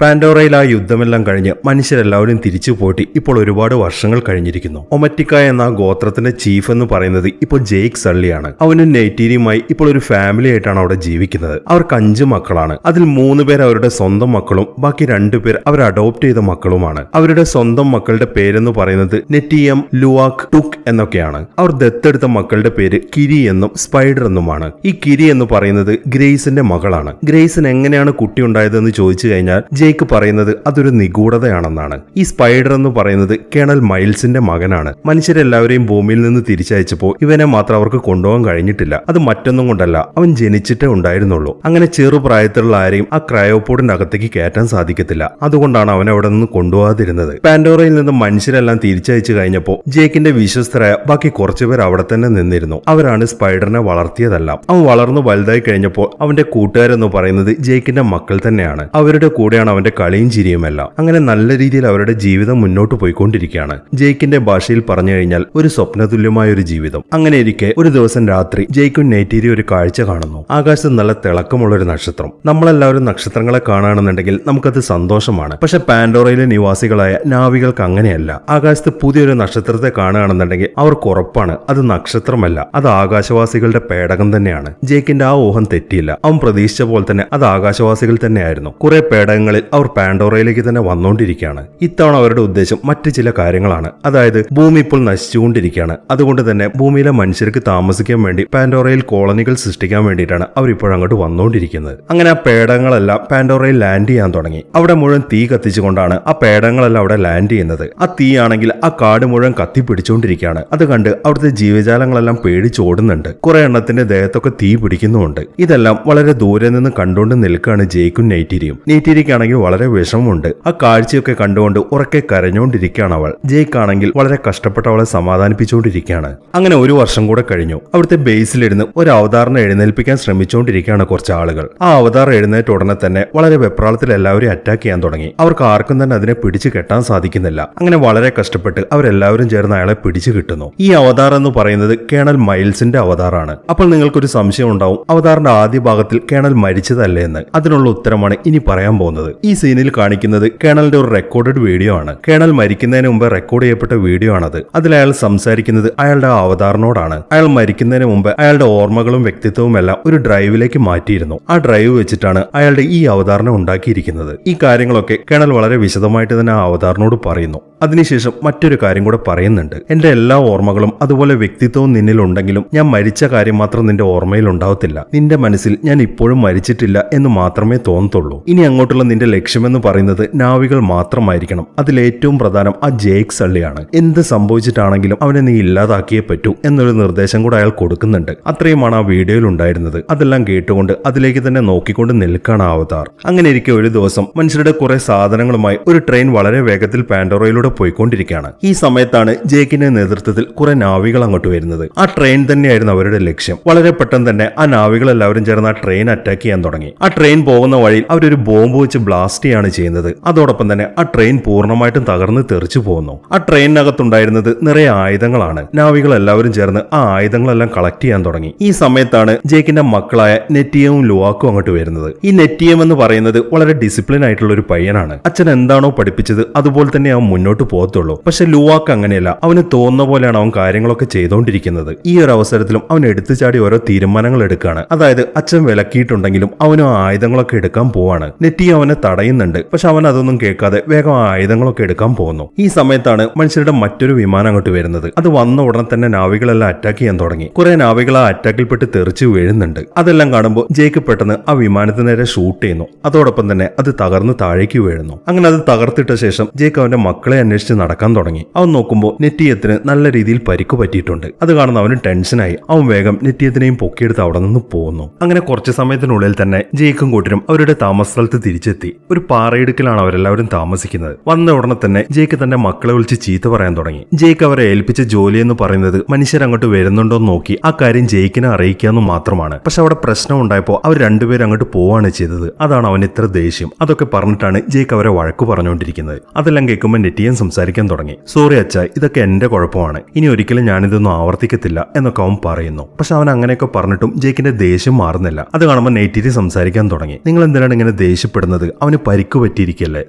പാൻഡോറയിൽ ആ യുദ്ധമെല്ലാം കഴിഞ്ഞ് മനുഷ്യരെല്ലാവരും തിരിച്ചു പോയിട്ട് ഇപ്പോൾ ഒരുപാട് വർഷങ്ങൾ കഴിഞ്ഞിരിക്കുന്നു. ഒമറ്റിക്ക എന്ന ഗോത്രത്തിന്റെ ചീഫ് എന്ന് പറയുന്നത് ഇപ്പോൾ ജെയ്ക്ക് സള്ളിയാണ്. അവനും നെയ്റ്റീരിയുമായി ഇപ്പോൾ ഒരു ഫാമിലി ആയിട്ടാണ് അവിടെ ജീവിക്കുന്നത്. അവർക്ക് 5 മക്കളാണ്. അതിൽ 3 പേർ അവരുടെ സ്വന്തം മക്കളും ബാക്കി 2 പേർ അവർ അഡോപ്റ്റ് ചെയ്ത മക്കളുമാണ്. അവരുടെ സ്വന്തം മക്കളുടെ പേരെന്ന് പറയുന്നത് നെറ്റിയം, ലുവാക്, ടുക് എന്നൊക്കെയാണ്. അവർ ദത്തെടുത്ത മക്കളുടെ പേര് കിരി എന്നും സ്പൈഡർ എന്നുമാണ്. ഈ കിരി എന്ന് പറയുന്നത് ഗ്രേസിന്റെ മകളാണ്. ഗ്രേസിന് എങ്ങനെയാണ് കുട്ടി ഉണ്ടായതെന്ന് ചോദിച്ചു കഴിഞ്ഞാൽ ജെയ്ക്ക് പറയുന്നത് അതൊരു നിഗൂഢതയാണെന്നാണ്. ഈ സ്പൈഡർ എന്ന് പറയുന്നത് കേണൽ മൈൽസിന്റെ മകനാണ്. മനുഷ്യരെല്ലാവരെയും ഭൂമിയിൽ നിന്ന് തിരിച്ചയച്ചപ്പോൾ ഇവനെ മാത്രം അവർക്ക് കൊണ്ടുപോകാൻ കഴിഞ്ഞിട്ടില്ല. അത് മറ്റൊന്നും കൊണ്ടല്ല, അവൻ ജനിച്ചിട്ടേ ഉണ്ടായിരുന്നുള്ളൂ. അങ്ങനെ ചെറുപ്രായത്തിലുള്ള ആരെയും ആ ക്രയോപോഡിന്റെ അകത്തേക്ക് കയറ്റാൻ സാധിക്കത്തില്ല. അതുകൊണ്ടാണ് അവൻ അവിടെ നിന്ന് കൊണ്ടുപോകാതിരുന്നത്. പാൻഡോറയിൽ നിന്ന് മനുഷ്യരെല്ലാം തിരിച്ചയച്ചു കഴിഞ്ഞപ്പോൾ ജേക്കിന്റെ വിശ്വസ്തരായ ബാക്കി കുറച്ചുപേർ അവിടെ തന്നെ നിന്നിരുന്നു. അവരാണ് സ്പൈഡറിനെ വളർത്തിയതെല്ലാം. അവൻ വളർന്നു വലുതായി കഴിഞ്ഞപ്പോൾ അവന്റെ കൂട്ടുകാരെന്ന് പറയുന്നത് ജേക്കിന്റെ മക്കൾ തന്നെയാണ്. അവരുടെ കൂടെയാണ് അവന്റെ കളിയും ചിരിയുമെല്ലാം. അങ്ങനെ നല്ല രീതിയിൽ അവരുടെ ജീവിതം മുന്നോട്ട് പോയിക്കൊണ്ടിരിക്കുകയാണ്. ജെയ്ക്കിന്റെ ഭാഷയിൽ പറഞ്ഞു കഴിഞ്ഞാൽ ഒരു സ്വപ്നതുല്യമായ ഒരു ജീവിതം. അങ്ങനെ ഇരിക്കെ ഒരു ദിവസം രാത്രി ജെയ്ക്കും നെയ്റ്റീരിയും ഒരു കാഴ്ച കാണുന്നു. ആകാശത്ത് നല്ല തിളക്കമുള്ള ഒരു നക്ഷത്രം. നമ്മളെല്ലാവരും നക്ഷത്രങ്ങളെ കാണുകയാണെന്നുണ്ടെങ്കിൽ നമുക്കത് സന്തോഷമാണ്. പക്ഷെ പാൻഡോറയിലെ നിവാസികളായ നാവികൾക്ക് അങ്ങനെയല്ല. ആകാശത്ത് പുതിയൊരു നക്ഷത്രത്തെ കാണുകയാണെന്നുണ്ടെങ്കിൽ അവർക്ക് ഉറപ്പാണ് അത് നക്ഷത്രമല്ല, അത് ആകാശവാസികളുടെ പേടകം തന്നെയാണ്. ജെയ്ക്കിന്റെ ആ ഊഹം തെറ്റിയില്ല. അവൻ പ്രതീക്ഷിച്ച പോലെ തന്നെ അത് ആകാശവാസികൾ തന്നെയായിരുന്നു. കുറെ പേടകങ്ങളിൽ അവർ പാൻഡോറയിലേക്ക് തന്നെ വന്നുകൊണ്ടിരിക്കുകയാണ്. ഇത്തവണ അവരുടെ ഉദ്ദേശം മറ്റു ചില കാര്യങ്ങളാണ്. അതായത് ഭൂമി ഇപ്പോൾ നശിച്ചുകൊണ്ടിരിക്കുകയാണ്. അതുകൊണ്ട് തന്നെ ഭൂമിയിലെ മനുഷ്യർക്ക് താമസിക്കാൻ വേണ്ടി പാൻഡോറയിൽ കോളനികൾ സൃഷ്ടിക്കാൻ വേണ്ടിയിട്ടാണ് അവർ ഇപ്പോഴങ്ങോട്ട് വന്നുകൊണ്ടിരിക്കുന്നത്. അങ്ങനെ ആ പേടകങ്ങളെല്ലാം പാൻഡോറയിൽ ലാൻഡ് ചെയ്യാൻ തുടങ്ങി. അവിടെ മുഴുവൻ തീ കത്തിച്ചുകൊണ്ടാണ് ആ പേടകങ്ങളെല്ലാം അവിടെ ലാൻഡ് ചെയ്യുന്നത്. ആ തീ ആണെങ്കിൽ ആ കാട് മുഴുവൻ കത്തിപ്പിടിച്ചുകൊണ്ടിരിക്കുകയാണ്. അത് കണ്ട് അവിടുത്തെ ജീവജാലങ്ങളെല്ലാം പേടിച്ചോടുന്നുണ്ട്. കുറെ എണ്ണത്തിന്റെ ദേഹത്തൊക്കെ തീ പിടിക്കുന്നുമുണ്ട്. ഇതെല്ലാം വളരെ ദൂരെ നിന്ന് കണ്ടുകൊണ്ട് നിൽക്കുകയാണ് ജെയ്ക്കും നെയ്റ്റീരിയും. നെയ്റ്റീരിക്കാണെങ്കിൽ വളരെ വിഷമമുണ്ട്. ആ കാഴ്ചയൊക്കെ കണ്ടുകൊണ്ട് ഉറക്കെ കരഞ്ഞുകൊണ്ടിരിക്കുകയാണ് അവൾ. ജെയ്ക്ക് ആണെങ്കിൽ വളരെ കഷ്ടപ്പെട്ട് അവളെ സമാധാനിപ്പിച്ചുകൊണ്ടിരിക്കുകയാണ്. അങ്ങനെ ഒരു വർഷം കൂടെ കഴിഞ്ഞു. അവിടുത്തെ ബേസിലിരുന്ന് ഒരു അവതാറിനെ എഴുന്നേൽപ്പിക്കാൻ ശ്രമിച്ചുകൊണ്ടിരിക്കുകയാണ് കുറച്ച് ആളുകൾ. ആ അവതാർ എഴുന്നേറ്റ ഉടനെ തന്നെ വളരെ വെപ്രാളത്തിൽ എല്ലാവരും അറ്റാക്ക് ചെയ്യാൻ തുടങ്ങി. അവർക്ക് ആർക്കും തന്നെ അതിനെ പിടിച്ചു കെട്ടാൻ സാധിക്കുന്നില്ല. അങ്ങനെ വളരെ കഷ്ടപ്പെട്ട് അവരെല്ലാവരും ചേർന്ന് അയാളെ പിടിച്ചു കിട്ടുന്നു. ഈ അവതാർ എന്ന് പറയുന്നത് കേണൽ മൈൽസിന്റെ അവതാറാണ്. അപ്പോൾ നിങ്ങൾക്കൊരു സംശയം ഉണ്ടാവും, അവതാറിന്റെ ആദ്യ ഭാഗത്തിൽ കേണൽ മരിച്ചതല്ലേ എന്ന്. അതിനുള്ള ഉത്തരമാണ് ഇനി പറയാൻ പോകുന്നത്. ഈ സീനിൽ കാണിക്കുന്നത് കേണലിന്റെ ഒരു റെക്കോർഡഡ് വീഡിയോ ആണ്. കേണൽ മരിക്കുന്നതിന് മുമ്പ് റെക്കോർഡ് ചെയ്യപ്പെട്ട വീഡിയോ ആണത്. അതിൽ അയാൾ സംസാരിക്കുന്നത് അയാളുടെ അവതാറിനോടാണ്. അയാൾ മരിക്കുന്നതിന് മുമ്പ് അയാളുടെ ഓർമ്മകളും വ്യക്തിത്വവും എല്ലാം ഒരു ഡ്രൈവിലേക്ക് മാറ്റിയിരുന്നു. ആ ഡ്രൈവ് വെച്ചിട്ടാണ് അയാളുടെ ഈ അവതാറിനെ ഉണ്ടാക്കിയിരിക്കുന്നത്. ഈ കാര്യങ്ങളൊക്കെ കേണൽ വളരെ വിശദമായിട്ട് തന്നെ ആ അവതാറിനോട് പറയുന്നു. അതിനുശേഷം മറ്റൊരു കാര്യം കൂടെ പറയുന്നുണ്ട്. എന്റെ എല്ലാ ഓർമ്മകളും അതുപോലെ വ്യക്തിത്വവും നിന്നിൽ ഉണ്ടെങ്കിലും ഞാൻ മരിച്ച കാര്യം മാത്രം നിന്റെ ഓർമ്മയിൽ ഉണ്ടാവത്തില്ല. നിന്റെ മനസ്സിൽ ഞാൻ ഇപ്പോഴും മരിച്ചിട്ടില്ല എന്ന് മാത്രമേ തോന്നത്തുള്ളൂ. ഇനി അങ്ങോട്ടുള്ള നിന്റെ ലക്ഷ്യമെന്ന് പറയുന്നത് നാവികൾ മാത്രമായിരിക്കണം. അതിലേറ്റവും പ്രധാനം ആ ജെയ്ക്ക് സള്ളിയാണ്. എന്ത് സംഭവിച്ചിട്ടാണെങ്കിലും അവനെ നീ ഇല്ലാതാക്കിയേ പറ്റൂ എന്നൊരു നിർദ്ദേശം കൂടെ അയാൾ കൊടുക്കുന്നുണ്ട്. അത്രയുമാണ് ആ വീഡിയോയിൽ ഉണ്ടായിരുന്നത്. അതെല്ലാം കേട്ടുകൊണ്ട് അതിലേക്ക് തന്നെ നോക്കിക്കൊണ്ട് നിൽക്കാണ് അവതാർ. അങ്ങനെ ഇരിക്കെ ഒരു ദിവസം മനുഷ്യരുടെ കുറെ സാധനങ്ങളുമായി ഒരു ട്രെയിൻ വളരെ വേഗത്തിൽ പാൻഡോറയിലൂടെ പോയിക്കൊണ്ടിരിക്കുകയാണ്. ഈ സമയത്താണ് ജെയ്ക്കിന്റെ നേതൃത്വത്തിൽ കുറെ നാവികൾ അങ്ങോട്ട് വരുന്നത്. ആ ട്രെയിൻ തന്നെയായിരുന്നു അവരുടെ ലക്ഷ്യം. വളരെ പെട്ടെന്ന് തന്നെ ആ നാവികൾ എല്ലാവരും ചേർന്ന് ആ ട്രെയിൻ അറ്റാക്ക് ചെയ്യാൻ തുടങ്ങി. ആ ട്രെയിൻ പോകുന്ന വഴിയിൽ അവരൊരു ബോംബ് വെച്ച് ബ്ലാസ്റ്റ് ചെയ്യാണ് ചെയ്യുന്നത്. അതോടൊപ്പം തന്നെ ആ ട്രെയിൻ പൂർണ്ണമായിട്ടും തകർന്ന് തെറിച്ചു പോകുന്നു. ആ ട്രെയിനിനകത്തുണ്ടായിരുന്നത് നിറയെ ആയുധങ്ങളാണ്. നാവികൾ എല്ലാവരും ചേർന്ന് ആ ആയുധങ്ങളെല്ലാം കളക്ട് ചെയ്യാൻ തുടങ്ങി. ഈ സമയത്താണ് ജെയ്ക്കിന്റെ മക്കളായ നെറ്റിയവും ലുവാക്കും അങ്ങോട്ട് വരുന്നത്. ഈ നെറ്റിയം എന്ന് പറയുന്നത് വളരെ ഡിസിപ്ലിൻ ആയിട്ടുള്ള ഒരു പയ്യനാണ്. അച്ഛൻ എന്താണോ പഠിപ്പിച്ചത് അതുപോലെ തന്നെ അവൻ മുന്നോട്ട് പോകത്തുള്ളൂ. പക്ഷെ ലുവാക്ക് അങ്ങനെയല്ല. അവന് തോന്നുന്ന പോലെയാണ് അവൻ കാര്യങ്ങളൊക്കെ ചെയ്തുകൊണ്ടിരിക്കുന്നത്. ഈ ഒരു അവസരത്തിലും അവൻ എടുത്തു ചാടി ഓരോ തീരുമാനങ്ങൾ എടുക്കുകയാണ്. അതായത് അച്ഛൻ വിലക്കിയിട്ടുണ്ടെങ്കിലും അവനും ആ ആയുധങ്ങളൊക്കെ എടുക്കാൻ പോവാണ്. നെറ്റി അവനെ തടയുന്നുണ്ട്. പക്ഷെ അവൻ അതൊന്നും കേൾക്കാതെ വേഗം ആ ആയുധങ്ങളൊക്കെ എടുക്കാൻ പോകുന്നു. ഈ സമയത്താണ് മനുഷ്യരുടെ മറ്റൊരു വിമാനം അങ്ങോട്ട് വരുന്നത്. അത് വന്ന ഉടനെ തന്നെ നാവികളെല്ലാം അറ്റാക്ക് ചെയ്യാൻ തുടങ്ങി. കുറെ നാവികൾ ആ അറ്റാക്കിൽപ്പെട്ട് തെറിച്ച് വീഴുന്നുണ്ട്. അതെല്ലാം കാണുമ്പോൾ ജെയ്ക്ക് പെട്ടെന്ന് ആ വിമാനത്തിന് നേരെ ഷൂട്ട് ചെയ്യുന്നു. അതോടൊപ്പം തന്നെ അത് തകർന്ന് താഴേക്ക് വീഴുന്നു. അങ്ങനെ അത് തകർത്തിട്ട ശേഷം ജെയ്ക്ക് അവന്റെ മക്കളെ അന്വേഷിച്ച് നടക്കാൻ തുടങ്ങി. അവൻ നോക്കുമ്പോൾ നെറ്റിയത്തിന് നല്ല രീതിയിൽ പരിക്ക് പറ്റിയിട്ടുണ്ട്. അത് കാണുന്ന അവന് ടെൻഷനായി. അവൻ വേഗം നെറ്റിയത്തിനെയും പൊക്കിയെടുത്ത് അവിടെ നിന്ന് പോകുന്നു. അങ്ങനെ കുറച്ച് സമയത്തിനുള്ളിൽ തന്നെ ജെയ്ക്കും കൂട്ടരും അവരുടെ താമസ സ്ഥലത്ത് തിരിച്ചെത്തി. ഒരു പാറയിടുക്കിലാണ് അവരെല്ലാവരും താമസിക്കുന്നത്. വന്ന ഉടനെ തന്നെ ജെയ്ക്ക് തന്റെ മക്കളെ വിളിച്ച് ചീത്ത പറയാൻ തുടങ്ങി. ജെയ്ക്ക് അവരെ ഏൽപ്പിച്ച ജോലി എന്ന് പറയുന്നത് മനുഷ്യരങ്ങോട്ട് വരുന്നുണ്ടോ എന്ന് നോക്കി ആ കാര്യം ജെയ്ക്കിനെ അറിയിക്കാന്ന് മാത്രമാണ്. പക്ഷെ അവിടെ പ്രശ്നം ഉണ്ടായപ്പോൾ അവർ രണ്ടുപേരും അങ്ങോട്ട് പോവാണ് ചെയ്തത്. അതാണ് അവൻ ഇത്ര ദേഷ്യം. അതൊക്കെ പറഞ്ഞിട്ടാണ് ജെയ്ക്ക് അവരെ വഴക്കു പറഞ്ഞുകൊണ്ടിരിക്കുന്നത്. അതെല്ലാം കേൾക്കുമ്പോൾ നെറ്റിയൻ സംസാരിക്കാൻ തുടങ്ങി. സോറി അച്ഛ, ഇതൊക്കെ എന്റെ കുഴപ്പമാണ്. ഇനി ഒരിക്കലും ഞാനിതൊന്നും ആവർത്തിക്കത്തില്ല എന്നൊക്കെ അവൻ പറയുന്നു. പക്ഷെ അവൻ അങ്ങനെയൊക്കെ പറഞ്ഞിട്ടും ജെയ്ക്കിന്റെ ദേഷ്യം മാറുന്നില്ല. അത് കാണുമ്പോൾ നെയ്റ്റീരി സംസാരിക്കാൻ തുടങ്ങി. നിങ്ങൾ എന്തിനാണ് ഇങ്ങനെ ദേഷ്യപ്പെടുന്നത്? അവൻ അവന് പരിക്ക് പറ്റിയിരിക്കല്ലേ,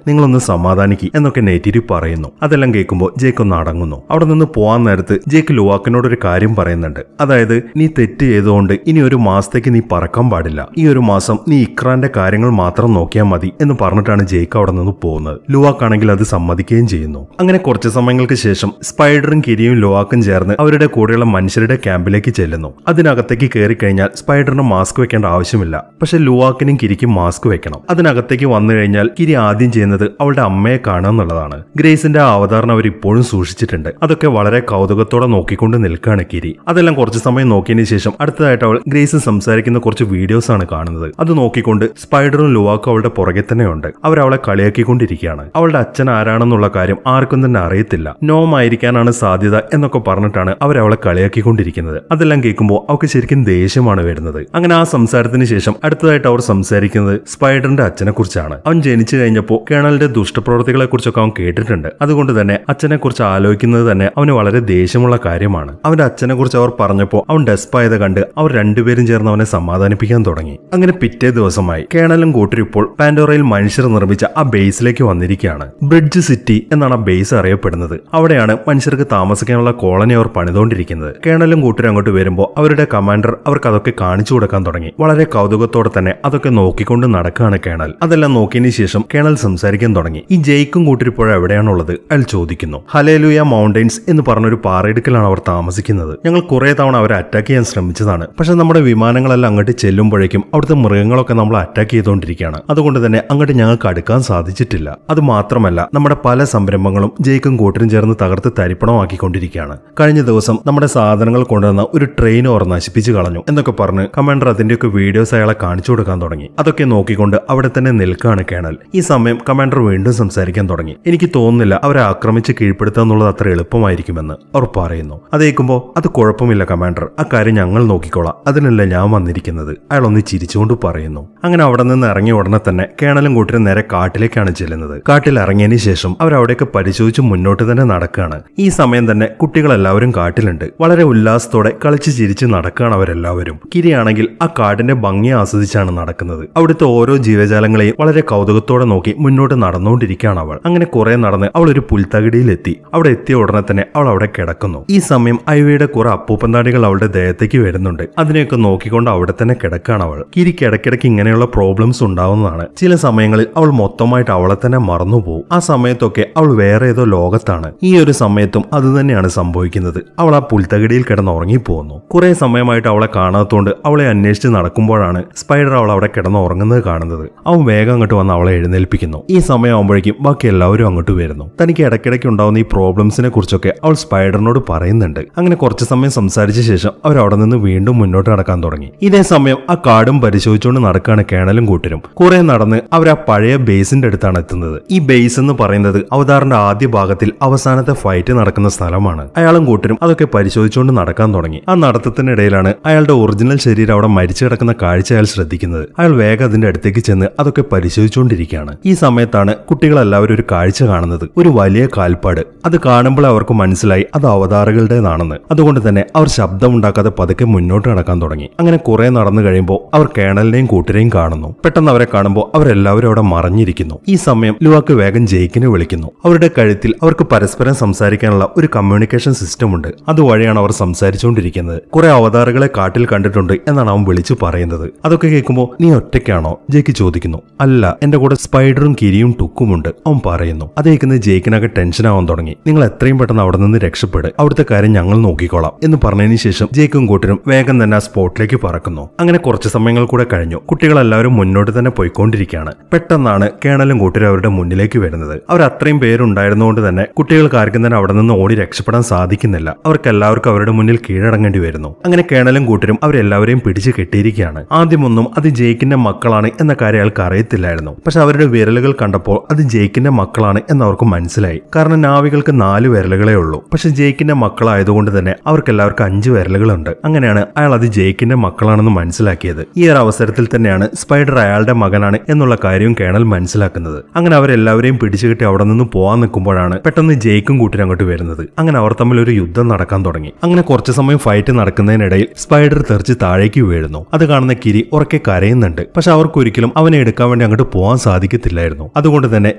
നിങ്ങളൊന്ന് സമാധാനിക്ക് എന്നൊക്കെ നെയ്റ്റിരി പറയുന്നു. അതെല്ലാം കേൾക്കുമ്പോൾ ജേക്ക് ഒന്ന് അടങ്ങുന്നു. അവിടെ നിന്ന് പോവാൻ നേരത്ത് ജേക്ക് ലുവാക്കിനോട് ഒരു കാര്യം പറയുന്നുണ്ട്. അതായത് നീ തെറ്റ് ചെയ്തുകൊണ്ട് ഇനി ഒരു മാസത്തേക്ക് നീ പറക്കാൻ പാടില്ല, ഈ ഒരു മാസം നീ ഇക്രാന്റെ കാര്യങ്ങൾ മാത്രം നോക്കിയാൽ മതി എന്ന് പറഞ്ഞിട്ടാണ് ജേക്ക് അവിടെ നിന്ന് പോകുന്നത്. ലുവാക്കാണെങ്കിൽ അത് സമ്മതിക്കുകയും ചെയ്യുന്നു. അങ്ങനെ കുറച്ച് സമയങ്ങൾക്ക് ശേഷം സ്പൈഡറും കിരിയും ലുവാക്കും ചേർന്ന് അവരുടെ കൂടെയുള്ള മനുഷ്യരുടെ ക്യാമ്പിലേക്ക് ചെല്ലുന്നു. അതിനകത്തേക്ക് കയറി കഴിഞ്ഞാൽ സ്പൈഡറിന് മാസ്ക് വെക്കേണ്ട ആവശ്യമില്ല, പക്ഷെ ലുവാക്കിനും കിരിക്കും മാസ്ക് വെക്കണം. അതിനകത്തേക്ക് വന്നു കഴിഞ്ഞാൽ കിരി ആദ്യം ചെയ്യുന്നത് അവളുടെ അമ്മയെ കാണുക എന്നുള്ളതാണ്. ഗ്രേസിന്റെ ആ അവതാരണം അവർ ഇപ്പോഴും സൂക്ഷിച്ചിട്ടുണ്ട്. അതൊക്കെ വളരെ കൗതുകത്തോടെ നോക്കിക്കൊണ്ട് നിൽക്കുകയാണ് കിരി. അതെല്ലാം കുറച്ച് സമയം നോക്കിയതിനു ശേഷം അടുത്തതായിട്ട് അവൾ ഗ്രേസ് സംസാരിക്കുന്ന കുറച്ച് വീഡിയോസ് ആണ് കാണുന്നത്. അത് നോക്കിക്കൊണ്ട് സ്പൈഡറും ലുവാക്കും അവളുടെ പുറകെ തന്നെയുണ്ട്. അവരവളെ കളിയാക്കിക്കൊണ്ടിരിക്കുകയാണ്. അവളുടെ അച്ഛൻ ആരാണെന്നുള്ള കാര്യം ആർക്കും തന്നെ അറിയത്തില്ല, നോം ആയിരിക്കാനാണ് സാധ്യത എന്നൊക്കെ പറഞ്ഞിട്ടാണ് അവരവളെ കളിയാക്കിക്കൊണ്ടിരിക്കുന്നത്. അതെല്ലാം കേൾക്കുമ്പോൾ അവൾക്ക് ശരിക്കും ദേഷ്യമാണ് വരുന്നത്. അങ്ങനെ ആ സംസാരത്തിന് ശേഷം അടുത്തതായിട്ട് അവർ സംസാരിക്കുന്നത് സ്പൈഡറിന്റെ അച്ഛനെ കുറിച്ചാണ്. അവൻ ജനിച്ചു കഴിഞ്ഞപ്പോൾ കേണലിന്റെ ദുഷ്ടപ്രവൃത്തികളെ കുറിച്ചൊക്കെ അവൻ കേട്ടിട്ടുണ്ട്. അതുകൊണ്ട് തന്നെ അച്ഛനെ കുറിച്ച് ആലോചിക്കുന്നത് തന്നെ അവന് വളരെ ദേഷ്യമുള്ള കാര്യമാണ്. അവന്റെ അച്ഛനെ കുറിച്ച് അവർ പറഞ്ഞപ്പോൾ അവൻ ഡെസ്പായത് കണ്ട് അവർ രണ്ടുപേരും ചേർന്ന് അവനെ സമാധാനിപ്പിക്കാൻ തുടങ്ങി. അങ്ങനെ പിറ്റേ ദിവസമായി കേണലും കൂട്ടരും ഇപ്പോൾ പാൻഡോറയിൽ മനുഷ്യർ നിർമ്മിച്ച ആ ബേസിലേക്ക് വന്നിരിക്കുകയാണ്. ബ്രിഡ്ജ് സിറ്റി എന്നാണ് ആ ബേസ് അറിയപ്പെടുന്നത്. അവിടെയാണ് മനുഷ്യർക്ക് താമസിക്കാനുള്ള കോളനി അവർ പണിതുകൊണ്ടിരിക്കുന്നത്. കേണലും കൂട്ടരും അങ്ങോട്ട് വരുമ്പോൾ അവരുടെ കമാൻഡർ അവർക്ക് അതൊക്കെ കാണിച്ചു കൊടുക്കാൻ തുടങ്ങി. വളരെ കൗതുകത്തോടെ തന്നെ അതൊക്കെ നോക്കിക്കൊണ്ട് നടക്കുകയാണ് കേണൽ. അതെല്ലാം നോക്കിയതിനു ശേഷം കേണൽ സംസാരിക്കാൻ തുടങ്ങി. ഈ ജയിക്കും കൂട്ടരും ഇപ്പോൾ എവിടെയാണുള്ളത് അയാൾ ചോദിക്കുന്നു. ഹലേലുയ മൗണ്ടൻസ് എന്ന് പറഞ്ഞൊരു പാറയിടുക്കിലാണ് അവർ താമസിക്കുന്നത്. ഞങ്ങൾ കുറെ തവണ അവരെ അറ്റാക്ക് ചെയ്യാൻ ശ്രമിച്ചതാണ്, പക്ഷെ നമ്മുടെ വിമാനങ്ങളെല്ലാം അങ്ങോട്ട് ചെല്ലുമ്പോഴേക്കും അവിടുത്തെ മൃഗങ്ങളൊക്കെ നമ്മൾ അറ്റാക്ക് ചെയ്തുകൊണ്ടിരിക്കുകയാണ്. അതുകൊണ്ട് തന്നെ അങ്ങോട്ട് ഞങ്ങൾക്ക് അടുക്കാൻ സാധിച്ചിട്ടില്ല. അത് മാത്രമല്ല നമ്മുടെ പല സംരംഭങ്ങളും ജയിക്കും കൂട്ടരും ചേർന്ന് തകർത്ത് തരിപ്പണമാക്കിക്കൊണ്ടിരിക്കുകയാണ്. കഴിഞ്ഞ ദിവസം നമ്മുടെ സാധനങ്ങൾ കൊണ്ടുവന്ന ഒരു ട്രെയിൻ അവർ നശിപ്പിച്ചു കളഞ്ഞു എന്നൊക്കെ പറഞ്ഞ് കമാൻഡർ അതിന്റെയൊക്കെ വീഡിയോസ് അയാളെ കാണിച്ചു കൊടുക്കാൻ തുടങ്ങി. അതൊക്കെ നോക്കിക്കൊണ്ട് അവിടെ തന്നെ നിൽക്കുകയാണ് കേണൽ. ഈ സമയം കമാൻഡർ വീണ്ടും സംസാരിക്കാൻ തുടങ്ങി. എനിക്ക് തോന്നുന്നില്ല അവരെ ആക്രമിച്ച് കീഴ്പ്പെടുത്തുക എന്നുള്ളത് അത്ര എളുപ്പമായിരിക്കുമെന്ന് അവർ പറയുന്നു. അതേക്കുമ്പോൾ അത് കുഴപ്പമില്ല കമാൻഡർ, ആ കാര്യം ഞങ്ങൾ നോക്കിക്കോളാം, അതിനല്ല ഞാൻ വന്നിരിക്കുന്നത്, അയാൾ ഒന്ന് ചിരിച്ചുകൊണ്ട് പറയുന്നു. അങ്ങനെ അവിടെ നിന്ന് ഇറങ്ങിയ ഉടനെ തന്നെ കേണലും കൂട്ടരും നേരെ കാട്ടിലേക്കാണ് ചെല്ലുന്നത്. കാട്ടിൽ ഇറങ്ങിയതിന് ശേഷം അവർ അവിടെയൊക്കെ പരിശോധിച്ച് മുന്നോട്ട് തന്നെ നടക്കുകയാണ്. ഈ സമയം തന്നെ കുട്ടികളെല്ലാവരും കാട്ടിലുണ്ട്. വളരെ ഉല്ലാസത്തോടെ കളിച്ച് ചിരിച്ച് നടക്കുകയാണ് അവരെല്ലാവരും. കിരിയാണെങ്കിൽ ആ കാടിന്റെ ഭംഗി ആസ്വദിച്ചാണ് നടക്കുന്നത്. അവിടുത്തെ ഓരോ ജീവജാലങ്ങളെയും വളരെ കൗതുകത്തോടെ നോക്കി മുന്നോട്ട് നടന്നുകൊണ്ടിരിക്കുകയാണ് അവൾ. അങ്ങനെ കുറെ നടന്ന് അവൾ ഒരു പുൽത്തകിടിയിലെത്തി. അവിടെ എത്തിയ ഉടനെ തന്നെ അവൾ അവിടെ കിടക്കുന്നു. ഈ സമയം ഐവയുടെ കുറെ അപ്പൂപ്പന്താടികൾ അവളുടെ ദേഹത്തേക്ക് വരുന്നുണ്ട്. അതിനെയൊക്കെ നോക്കിക്കൊണ്ട് അവിടെ തന്നെ കിടക്കുകയാണ് അവൾ. കിരിക്ക് ഇടയ്ക്കിടയ്ക്ക് ഇങ്ങനെയുള്ള പ്രോബ്ലംസ് ഉണ്ടാവുന്നതാണ്. ചില സമയങ്ങളിൽ അവൾ മൊത്തമായിട്ട് അവളെ തന്നെ മറന്നുപോകും. ആ സമയത്തൊക്കെ അവൾ വേറെ ഏതോ ലോകത്താണ്. ഈ ഒരു സമയത്തും അത് തന്നെയാണ് സംഭവിക്കുന്നത്. അവൾ ആ പുൽത്തകിടിയിൽ കിടന്ന് ഉറങ്ങിപ്പോകുന്നു. കുറെ സമയമായിട്ട് അവളെ കാണാത്തോണ്ട് അവളെ അന്വേഷിച്ച് നടക്കുമ്പോഴാണ് സ്പൈഡർ അവൾ അവിടെ കിടന്ന് ഉറങ്ങുന്നത് കാണുന്നത്. അവൻ വേഗം അങ്ങോട്ട് വന്ന് അവളെ എഴുന്നേൽപ്പിക്കുന്നു. ഈ സമയമാകുമ്പോഴേക്കും ബാക്കി എല്ലാവരും അങ്ങോട്ട് വരുന്നു. തനിക്ക് ഇടയ്ക്കിടയ്ക്ക് ഉണ്ടാവുന്ന ഈ പ്രോബ്ലംസിനെ കുറിച്ചൊക്കെ അവൾ സ്പൈഡറിനോട് പറയുന്നുണ്ട്. അങ്ങനെ കുറച്ച് സമയം സംസാരിച്ച ശേഷം അവർ അവിടെ നിന്ന് വീണ്ടും മുന്നോട്ട് നടക്കാൻ തുടങ്ങി. ഇതേ സമയം ആ കാടും പരിശോധിച്ചുകൊണ്ട് നടക്കുകയാണ് കേണലും കൂട്ടരും. കുറെ നടന്ന് അവർ ആ പഴയ ബേസിന്റെ അടുത്താണ് എത്തുന്നത്. ഈ ബേസ് എന്ന് പറയുന്നത് അവതാറിന്റെ ആദ്യ ഭാഗത്തിൽ അവസാനത്തെ ഫൈറ്റ് നടക്കുന്ന സ്ഥലമാണ്. അയാളും കൂട്ടരും അതൊക്കെ പരിശോധിച്ചുകൊണ്ട് നടക്കാൻ തുടങ്ങി. ആ നടത്തത്തിനിടയിലാണ് അയാളുടെ ഒറിജിനൽ ശരീരം അവിടെ മരിച്ചു കിടക്കുന്ന കാഴ്ച അയാൾ ശ്രദ്ധിക്കുന്നത്. അയാൾ വേഗം അതിന്റെ അടുത്തേക്ക് ചെന്ന് അതൊക്കെ പരിശോധിച്ചുകൊണ്ടിരിക്കുകയാണ്. ഈ സമയത്താണ് കുട്ടികളെല്ലാവരും ഒരു കാഴ്ച കാണുന്നത്. ഒരു വലിയ കാൽപ്പാട്. അത് കാണുമ്പോൾ അവർക്ക് മനസ്സിലായി അത് അവതാറുകളുടേതാണെന്ന്. അതുകൊണ്ട് തന്നെ അവർ ശബ്ദമുണ്ടാക്കാതെ പതുക്കെ മുന്നോട്ട് നടക്കാൻ തുടങ്ങി. അങ്ങനെ കുറെ നടന്നു കഴിയുമ്പോൾ അവർ കേണലിനെയും കൂട്ടരെയും കാണുന്നു. പെട്ടെന്ന് അവരെ കാണുമ്പോൾ അവരെല്ലാവരും അവിടെ മറഞ്ഞിരിക്കുന്നു. ഈ സമയം ലുവാക്ക് വേഗം ജയിക്കിനെ വിളിക്കുന്നു. അവരുടെ കഴുത്തിൽ അവർക്ക് പരസ്പരം സംസാരിക്കാനുള്ള ഒരു കമ്മ്യൂണിക്കേഷൻ സിസ്റ്റം ഉണ്ട്. അതുവഴിയാണ് അവർ സംസാരിച്ചുകൊണ്ടിരിക്കുന്നത്. കുറെ അവതാറുകളെ കാട്ടിൽ കണ്ടിട്ടുണ്ട് എന്നാണ് അവൻ വിളിച്ചു പറയുന്നത്. അതൊക്കെ കേൾക്കുമ്പോൾ നീ ഒറ്റയ്ക്കാണോ ജയിക്ക് ചോദിക്കുന്നു. അല്ല, എന്റെ കൂടെ സ്പൈഡറും കിരിയും ടുക്കുമുണ്ട് അവൻ പറയുന്നു. അത് കേൾക്കുന്നത് ജയിക്കിനൊക്കെ ടെൻഷൻ ആവാൻ തുടങ്ങി. നിങ്ങൾ എത്രയും പെട്ടെന്ന് അവിടെ നിന്ന് രക്ഷപ്പെട്, അവിടുത്തെ കാര്യം ഞങ്ങൾ നോക്കിക്കോളാം എന്ന് പറഞ്ഞതിന് ശേഷം ജയിക്കും കൂട്ടരും വേഗം തന്നെ ആ സ്പോട്ടിലേക്ക് പറക്കുന്നു. അങ്ങനെ കുറച്ച് സമയങ്ങൾ കൂടെ കഴിഞ്ഞു. കുട്ടികളെല്ലാവരും മുന്നോട്ട് തന്നെ പോയിക്കൊണ്ടിരിക്കുകയാണ്. പെട്ടെന്നാണ് കേണലും കൂട്ടരും അവരുടെ മുന്നിലേക്ക് വരുന്നത്. അവർ അത്രയും പേരുണ്ടായിരുന്നുകൊണ്ട് തന്നെ കുട്ടികൾക്ക് ആർക്കും തന്നെ അവിടെ നിന്ന് ഓടി രക്ഷപ്പെടാൻ സാധിക്കുന്നില്ല. അവർക്കെല്ലാവർക്കും അവരുടെ മുന്നിൽ കീഴടങ്ങേണ്ടി വരുന്നു. അങ്ങനെ കേണലും കൂട്ടരും അവരെല്ലാവരെയും പിടിച്ചു കെട്ടിയിരിക്കുകയാണ്. ആദ്യമൊന്നും അത് ജയിക്കിന്റെ മക്കളാണ് എന്ന കാര്യം അയാൾക്ക് അറിയത്തില്ലായിരുന്നു. പക്ഷെ അവരുടെ വിരലുകൾ കണ്ടപ്പോൾ അത് ജയിക്കിന്റെ മക്കളാണ് എന്നവർക്ക് മനസ്സിലായി. കാരണം നാവികൾക്ക് 4 വിരലുകളേ ഉള്ളൂ. പക്ഷെ ജയിക്കിന്റെ മക്കളായതുകൊണ്ട് തന്നെ അവർക്കെല്ലാവർക്കും 5 വിരലുകളുണ്ട്. അങ്ങനെയാണ് അയാൾ അത് ജയിക്കിന്റെ മക്കളാണെന്ന് മനസ്സിലാക്കിയത്. ഈ ഒരു അവസരത്തിൽ തന്നെയാണ് സ്പൈഡർ അയാളുടെ മകനാണ് എന്നുള്ള കാര്യവും കേണൽ മനസ്സിലാക്കുന്നത്. അങ്ങനെ അവരെല്ലാവരെയും പിടിച്ചുകെട്ടി അവിടെ നിന്ന് പോകാൻ നിൽക്കുമ്പോഴാണ് പെട്ടെന്ന് ജയിക്കും കൂട്ടരും അങ്ങോട്ട് വരുന്നത്. അങ്ങനെ അവർ തമ്മിൽ ഒരു യുദ്ധം നടക്കാൻ തുടങ്ങി. അങ്ങനെ കുറച്ചു സമയം ഫൈറ്റ് നടക്കുന്നതിനിടയിൽ സ്പൈഡർ തെറിച്ച് താഴേക്ക് വീഴുന്നു. അത് കാണുന്ന കിരി ഉറക്കെ കരയുന്നുണ്ട്. പക്ഷെ അവർക്കൊരിക്കലും അവനെ എടുക്കാൻ വേണ്ടി അങ്ങോട്ട് പോകാൻ സാധിക്കത്തില്ലായിരുന്നു. അതുകൊണ്ട് തന്നെ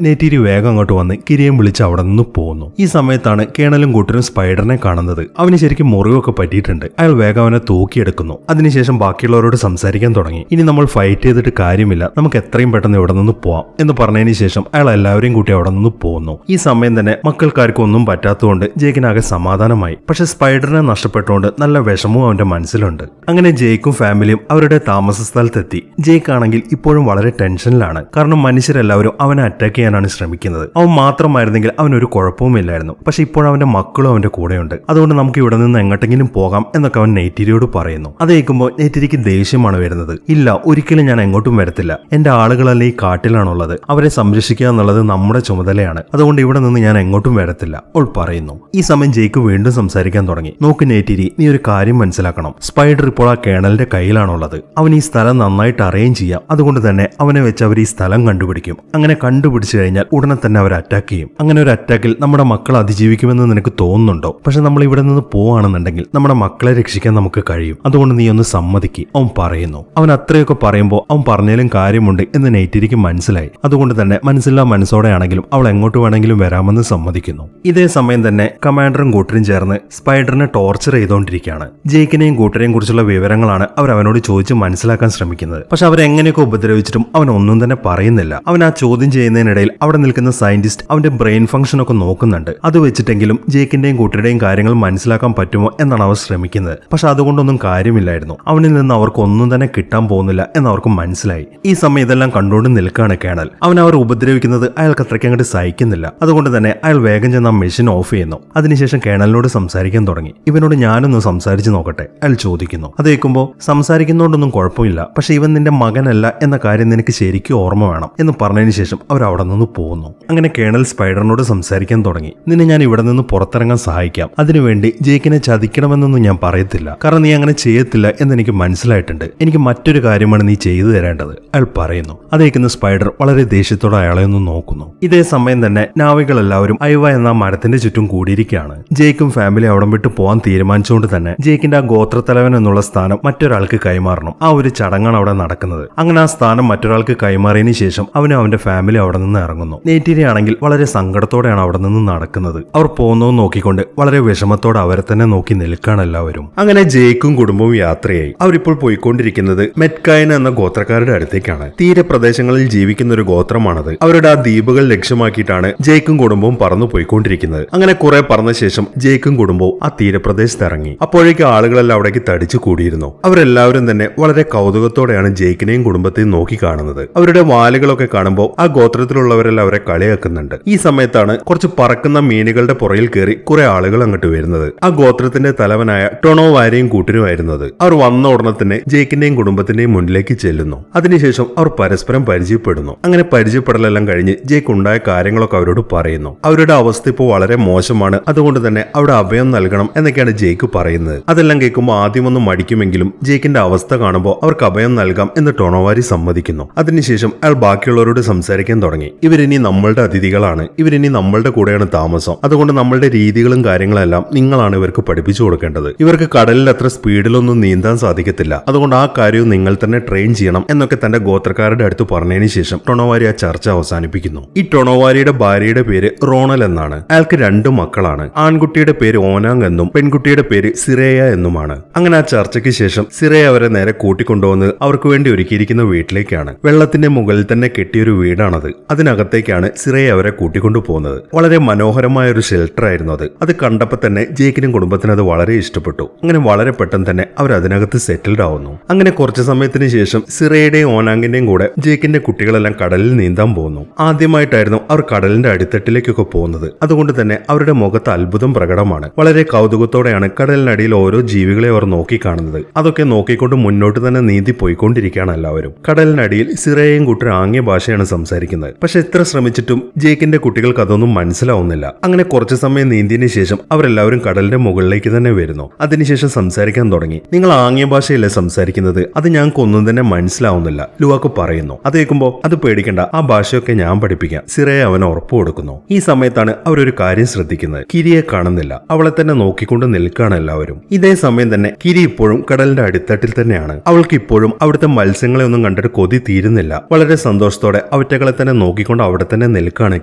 നെയ്റ്റിരി വേഗം അങ്ങോട്ട് വന്ന് കിരിയെ വിളിച്ച് അവിടെ നിന്ന് പോകുന്നു. ഈ സമയത്താണ് കേണലും കൂട്ടരും സ്പൈഡറിനെ കാണുന്നത്. അവന് ശരിക്കും മുറിവൊക്കെ പറ്റിയിട്ടുണ്ട്. അയാൾ വേഗം അവനെ തൂക്കിയെടുക്കുന്നു. അതിനുശേഷം ബാക്കിയുള്ളവരോട് സംസാരിക്കാൻ തുടങ്ങി. ഇനി നമ്മൾ ഫൈറ്റ് ചെയ്തിട്ട് കാര്യമില്ല, നമുക്ക് എത്രയും പെട്ടെന്ന് ഇവിടെ നിന്ന് പോവാം എന്ന് പറഞ്ഞതിന് ശേഷം അയാൾ എല്ലാവരെയും കൂട്ടി അവിടെ നിന്ന് പോകുന്നു. ഈ സമയം തന്നെ മക്കൾക്കാർക്കും ഒന്നും പറ്റാത്തതുകൊണ്ട് ജേക്കിനാകെ സമാധാനമായി. പക്ഷെ സ്പൈഡറിനെ നഷ്ടപ്പെട്ടുകൊണ്ട് നല്ല വിഷമവും അവന്റെ മനസ്സിലുണ്ട്. അങ്ങനെ ജേക്കും ഫാമിലിയും അവരുടെ താമസ സ്ഥലത്തെത്തി. ജേക്ക് ആണെങ്കിൽ ഇപ്പോഴും വളരെ ടെൻഷനിലാണ്. കാരണം മനുഷ്യരെല്ലാവരും അവനെ അറ്റാക്ക് ചെയ്യാനാണ് ശ്രമിക്കുന്നത്. അവൻ മാത്രമായിരുന്നെങ്കിൽ അവനൊരു കുഴപ്പവുമില്ലായിരുന്നു. പക്ഷെ ഇപ്പോൾ അവന്റെ മക്കളും അവന്റെ കൂടെയുണ്ട്. അതുകൊണ്ട് നമുക്ക് ഇവിടെ നിന്ന് എങ്ങോട്ടെങ്കിലും പോകാം എന്നൊക്കെ അവൻ നെയ്റ്റിരിയോട് പറയുന്നു. അത് കേൾക്കുമ്പോൾ നെയ്റ്റിരിക്ക് ദേഷ്യമാണ് വരുന്നത്. ഇല്ല, ഒരിക്കലും ഞാൻ എങ്ങോട്ടും വരത്തില്ല. എന്റെ ആളുകളല്ലേ ഈ കാട്ടിലാണുള്ളത്. അവരെ സംരക്ഷിക്കുക എന്നുള്ളത് നമ്മുടെ ചുമതലയാണ്. അതുകൊണ്ട് ഇവിടെ നിന്ന് ഞാൻ എങ്ങോട്ടും വരത്തില്ല അവൾ പറയുന്നു. ഈ സമയം ജേക്ക് വീണ്ടും സംസാരിക്കാൻ തുടങ്ങി. നോക്ക് നെയ്റ്റിരി, നീ ഒരു കാര്യം മനസ്സിലാക്കണം. സ്പൈഡർ ഇപ്പോൾ ആ കേണലിന്റെ കയ്യിലാണുള്ളത്. അവൻ ഈ സ്ഥലം നന്നായിട്ട് അറിയുകയും ചെയ്യാം. അതുകൊണ്ട് തന്നെ അവനെ വെച്ച് അവർ ഈ സ്ഥലം കണ്ടുപിടിക്കും. അങ്ങനെ കണ്ടുപിടിച്ചു കഴിഞ്ഞാൽ ഉടനെ തന്നെ അവർ അറ്റാക്ക് ചെയ്യും. അങ്ങനെ ഒരു അറ്റാക്കിൽ നമ്മുടെ മക്കൾ അതിജീവിക്കുമെന്ന് നിനക്ക് തോന്നുന്നുണ്ടോ? പക്ഷെ നമ്മൾ ഇവിടെ നിന്ന് പോവാണെന്നുണ്ടെങ്കിൽ നമ്മുടെ മക്കളെ രക്ഷിക്കാൻ നമുക്ക് കഴിയും. അതുകൊണ്ട് നീ ഒന്ന് സമ്മതിക്ക് അവൻ പറയുന്നു. അവൻ അത്രയൊക്കെ പറയുമ്പോൾ അവൻ പറഞ്ഞാലും കാര്യമുണ്ട് എന്ന് നെയ്റ്റിരിക്ക് മനസ്സിലായി. അതുകൊണ്ട് തന്നെ മനസ്സില്ലാ മനസ്സോടെയാണെങ്കിലും അവൾ എങ്ങോട്ട് വേണമെങ്കിലും വരാമെന്ന് സമ്മതിക്കുന്നു. ഇതേ സമയം തന്നെ കമാൻഡറും കൂട്ടരും ചേർന്ന് സ്പൈഡറിനെ ടോർച്ചർ ചെയ്തുകൊണ്ടിരിക്കുകയാണ്. ജേക്കിനെയും കൂട്ടരെയും കുറിച്ചുള്ള വിവരങ്ങളാണ് അവർ അവനോട് ചോദിച്ച് മനസ്സിലാക്കാൻ ശ്രമിക്കുന്നത്. പക്ഷെ അവരെങ്ങനെയൊക്കെ ഉപദ്രവിച്ചിട്ടും അവൻ ഒന്നും തന്നെ പറയുന്നില്ല. അവൻ ആ ചോദ്യം ചെയ്യുന്നതിനിടയിൽ അവിടെ നിൽക്കുന്ന സയന്റിസ്റ്റ് അവന്റെ ബ്രെയിൻ ഫംഗ്ഷൻ ഒക്കെ നോക്കുന്നുണ്ട്. അത് വെച്ചിട്ടെങ്കിലും ജേക്കിന്റെയും കൂട്ടരുടെയും കാര്യങ്ങൾ മനസ്സിലാക്കാൻ പറ്റുമോ എന്നാണ് അവർ ശ്രമിക്കുന്നത്. പക്ഷെ അതുകൊണ്ടൊന്നും കാര്യമില്ലായിരുന്നു. അവനിൽ നിന്ന് അവർക്ക് ഒന്നും തന്നെ കിട്ടാൻ പോകുന്നില്ല എന്ന് അവർക്ക് മനസ്സിലായി. ഈ സമയം ഇതെല്ലാം കണ്ടുകൊണ്ട് നിൽക്കുകയാണ് കേണൽ. അവൻ അവർ ഉപദ്രവിക്കുന്നത് അയാൾക്ക് അത്രയ്ക്ക് അങ്ങോട്ട് സഹിക്കുന്നില്ല. അതുകൊണ്ട് തന്നെ അയാൾ വേഗം ചെന്ന് ആ മെഷീൻ ഓഫ് ചെയ്യുന്നു. അതിനുശേഷം കേണലിനോട് സംസാരിക്കാൻ തുടങ്ങി. ഇവനോട് ഞാനൊന്ന് സംസാരിച്ച് നോക്കട്ടെ അയാൾ ചോദിക്കുന്നു. അത് കേൾക്കുമ്പോൾ സംസാരിക്കുന്നതുകൊണ്ടൊന്നും കുഴപ്പമില്ല, പക്ഷെ ഇവൻ നിന്റെ മകനല്ല എന്ന കാര്യം നിനക്ക് ശരിക്കും ഓർമ്മ വേണം എന്ന് പറഞ്ഞതിന് ശേഷം അവർ അവിടെ നിന്ന് പോകുന്നു. അങ്ങനെ കേണൽ സ്പൈഡറിനോട് സംസാരിക്കാൻ തുടങ്ങി. നിന്നെ ഞാൻ ഇവിടെ നിന്ന് പുറത്തിറങ്ങാൻ സഹായിക്കാം. അതിനുവേണ്ടി ജേക്കിനെ ചതിക്കണമെന്നൊന്നും ഞാൻ പറയത്തില്ല. കാരണം നീ അങ്ങനെ ചെയ്യത്തില്ല എന്ന് എനിക്ക് മനസ്സിലായിട്ടുണ്ട്. എനിക്ക് മറ്റൊരു കാര്യമാണ് നീ ചെയ്തു തരേണ്ടത് അയാൾ പറയുന്നു. അതേക്കുന്ന സ്പൈഡർ വളരെ ദേഷ്യത്തോടെ അയാളെ ഒന്ന് നോക്കുന്നു. ഇതേ സമയം തന്നെ നാവികൾ എല്ലാവരും ഐവ എന്ന മരത്തിന്റെ ചുറ്റും കൂടിയിരിക്കുകയാണ്. ജേക്കും ഫാമിലി അവിടെ വിട്ട് പോകാൻ തീരുമാനിച്ചുകൊണ്ട് തന്നെ ജേക്കിന്റെ ആ ഗോത്രത്തലവൻ എന്നുള്ള സ്ഥാനം മറ്റൊരാൾക്ക് കൈമാറണം. ആ ഒരു ചടങ്ങാണ് അവിടെ നടക്കുന്നത്. അങ്ങനെ ആ സ്ഥാനം മറ്റൊരാൾക്ക് കൈമാറിയതിനു ശേഷം അവനും അവന്റെ ഫാമിലി അവിടെ നിന്ന് ഇറങ്ങുന്നു. നെയ്റ്റിരി ആണെങ്കിൽ വളരെ സങ്കടത്തോടെയാണ് അവിടെ നിന്ന് നടക്കുന്നത്. അവർ പോകുന്നത് നോക്കിക്കൊണ്ട് വളരെ വിഷമത്തോടെ അവരെ തന്നെ നോക്കി നിൽക്കുകയാണ് എല്ലാവരും. അങ്ങനെ ജേക്കും കുടുംബവും യാത്രയായി. അവരിപ്പോൾ പോയിക്കൊണ്ടിരിക്കുന്നത് മെറ്റ്കായൻ എന്ന ഗോത്രക്കാരുടെ അടുത്തേക്കാണ്. തീരപ്രദേശങ്ങളിൽ ജീവിക്കുന്ന ഒരു ഗോത്രമാണത്. അവരുടെ ആ ദ്വീപുകൾ ലക്ഷ്യമാക്കിയിട്ടാണ് ജേക്കും കുടുംബവും പറന്നു പോയിക്കൊണ്ടിരിക്കുന്നത്. അങ്ങനെ കുറെ പറന്ന ശേഷം ജേക്കും കുടുംബവും ആ തീരപ്രദേശത്ത് ഇറങ്ങി. അപ്പോഴേക്കും ആളുകളെല്ലാം അവിടേക്ക് തടിച്ചു കൂടിയിരുന്നു. അവരെല്ലാവരും തന്നെ വളരെ കൗതുകത്തോടെയാണ് ജേക്കിനെയും കുടുംബത്തെയും നോക്കി കാണുന്നത്. അവരുടെ വാലുകളൊക്കെ കാണുമ്പോൾ ആ ഗോത്രത്തിലുള്ളവരെല്ലാം അവരെ കളിയാക്കുന്നുണ്ട്. ഈ സമയത്താണ് കുറച്ച് പറക്കുന്ന മീനുകളുടെ പുറയിൽ കയറി കുറെ ആളുകൾ അങ്ങോട്ട് വരുന്നത്. ആ ഗോത്രത്തിന്റെ തലവനായ ടൊണോവാരെയും കൂട്ടരുമായിരുന്നത്. അവർ വന്ന ഉടനെ തന്നെ ജേക്കിന്റെയും കുടുംബത്തിന്റെയും മുന്നിലേക്ക് ചെല്ലുന്നു. അതിനുശേഷം അവർ പരസ്പരം പരിചയപ്പെടുന്നു. അങ്ങനെ പരിചയപ്പെടലെല്ലാം കഴിഞ്ഞ് ജേക്ക് ഉണ്ടായ കാര്യങ്ങളൊക്കെ അവരോട് പറയുന്നു. അവരുടെ അവസ്ഥ ഇപ്പോൾ വളരെ മോശമാണ്, അതുകൊണ്ട് തന്നെ അവിടെ അഭയം നൽകണം എന്നൊക്കെയാണ് ജേക്ക് പറയുന്നത്. അതെല്ലാം കേൾക്കുമ്പോൾ ആദ്യമൊന്നും മടിക്കുമെങ്കിലും ജേക്കിന്റെ അവസ്ഥ കാണുമ്പോൾ അവർക്ക് അഭയം നൽകാം എന്ന് ടൊണോവാരി സമ്മതിക്കുന്നു. അതിനുശേഷം അയാൾ ബാക്കിയുള്ളവരോട് സംസാരിക്കാൻ തുടങ്ങി. ഇവരിനി നമ്മളുടെ അതിഥികളാണ്. ഇവരിനി നമ്മളുടെ കൂടെയാണ് താമസം. അതുകൊണ്ട് നമ്മളുടെ രീതികളും കാര്യങ്ങളെല്ലാം നിങ്ങളാണ് ഇവർക്ക് പഠിപ്പിച്ചു കൊടുക്കേണ്ടത്. ഇവർക്ക് കടലിൽ അത്ര സ്പീഡിലൊന്നും നീന്താൻ സാധിക്കത്തില്ല. അതുകൊണ്ട് ആ കാര്യവും നിങ്ങൾ തന്നെ ട്രെയിൻ ചെയ്യണം എന്നൊക്കെ തന്റെ ഗോത്രക്കാരുടെ അടുത്ത് പറഞ്ഞതിന് ശേഷം ടൊണോവാരി ആ ചർച്ച അവസാനിപ്പിക്കുന്നു. ഈ ടൊണോവാരിയുടെ ഭാര്യയുടെ പേര് റോണൽ എന്നാണ്. അയാൾക്ക് 2 മക്കളാണ്. ആൺകുട്ടിയുടെ പേര് ഓനാങ് എന്നും പെൺകുട്ടിയുടെ പേര് സിറേയ എന്നുമാണ്. അങ്ങനെ ആ ചർച്ചയ്ക്ക് ശേഷം സിറേയ അവരെ നേരെ കൂട്ടിക്കൊണ്ടുവന്നത് അവർക്ക് വേണ്ടി ഒരുക്കിയിരിക്കുന്ന വീട്ടിലേക്കാണ്. വെള്ളത്തിന്റെ മുകളിൽ തന്നെ കെട്ടിയൊരു വീടാണത്. അതിനകത്തേക്കാണ് സിറേയ അവരെ കൂട്ടിക്കൊണ്ടു പോകുന്നത്. വളരെ മനോഹരമായ ഒരു ഷെൽട്ടർ ആയിരുന്നു അത്. അത് കണ്ടപ്പോൾ തന്നെ ജേക്കിനും കുടുംബത്തിനും അത് വളരെ ഇഷ്ടപ്പെട്ടു. അങ്ങനെ വളരെ പെട്ടെന്ന് തന്നെ അവർ അതിനകത്ത് സെറ്റിൽഡ് ആവുന്നു. അങ്ങനെ കുറച്ചു സമയത്തിന് ശേഷം സിറയുടെയും ഓനാങ്ങിന്റെയും കൂടെ ജേക്കിന്റെ കുട്ടികളെല്ലാം കടലിൽ നീന്താൻ പോകുന്നു. ആദ്യമായിട്ടായിരുന്നു അവർ കടലിന്റെ അടിത്തട്ടിലേക്കൊക്കെ പോകുന്നത്. അതുകൊണ്ട് തന്നെ അവരുടെ മുഖത്ത് അത്ഭുതം പ്രകടമാണ്. വളരെ കൗതുകത്തോടെയാണ് കടലിനടിയിൽ ഓരോ ജീവികളെ അവർ നോക്കി കാണുന്നത്. അതൊക്കെ നോക്കിക്കൊണ്ട് മുന്നോട്ട് തന്നെ നീന്തി പോയിക്കൊണ്ടിരിക്കുകയാണ് എല്ലാവരും. കടലിനടിയിൽ സിറയും കൂട്ടരും ആംഗ്യ ഭാഷയാണ് സംസാരിക്കുന്നത്. പക്ഷെ എത്ര ശ്രമിച്ചിട്ടും ജേക്കിന്റെ കുട്ടികൾക്ക് അതൊന്നും മനസ്സിലാവുന്നില്ല. അങ്ങനെ കുറച്ചു സമയം നീന്തിയതിനു ശേഷം അവരെല്ലാവരും കടലിന്റെ മുകളിലേക്ക് തന്നെ വരുന്നു. അതിനുശേഷം സംസാരിക്കാൻ തുടങ്ങി. നിങ്ങൾ ആംഗ്യ ഭാഷയല്ലേ സംസാരിക്കുന്നത്? അത് ഞങ്ങൾക്ക് ഒന്നും തന്നെ മനസ്സിലാവുന്നില്ല ലുവാക്ക് പറയുന്നു. അത് കേൾക്കുമ്പോൾ അത് പേടിക്കണ്ട, ആ ഭാഷയൊക്കെ ഞാൻ പഠിപ്പിക്കാം സിറയെ അവൻ ഉറപ്പ് കൊടുക്കുന്നു. ഈ സമയത്താണ് അവരൊരു കാര്യം ശ്രദ്ധിക്കുന്നത്. കിരിയെ കാണുന്നില്ല. അവളെ തന്നെ നോക്കിക്കൊണ്ട് നിൽക്കുകയാണ് എല്ലാവരും. ഇതേ സമയം തന്നെ കിരി ഇപ്പോഴും കടലിന്റെ അടിത്തട്ടിൽ തന്നെയാണ്. അവൾക്ക് ഇപ്പോഴും അവിടുത്തെ മത്സ്യങ്ങളെ ഒന്നും കണ്ടിട്ട് കൊതി തീരുന്നില്ല. വളരെ സന്തോഷത്തോടെ അവറ്റകളെ തന്നെ നോക്കിക്കൊണ്ട് അവിടെ തന്നെ നിൽക്കുകയാണ്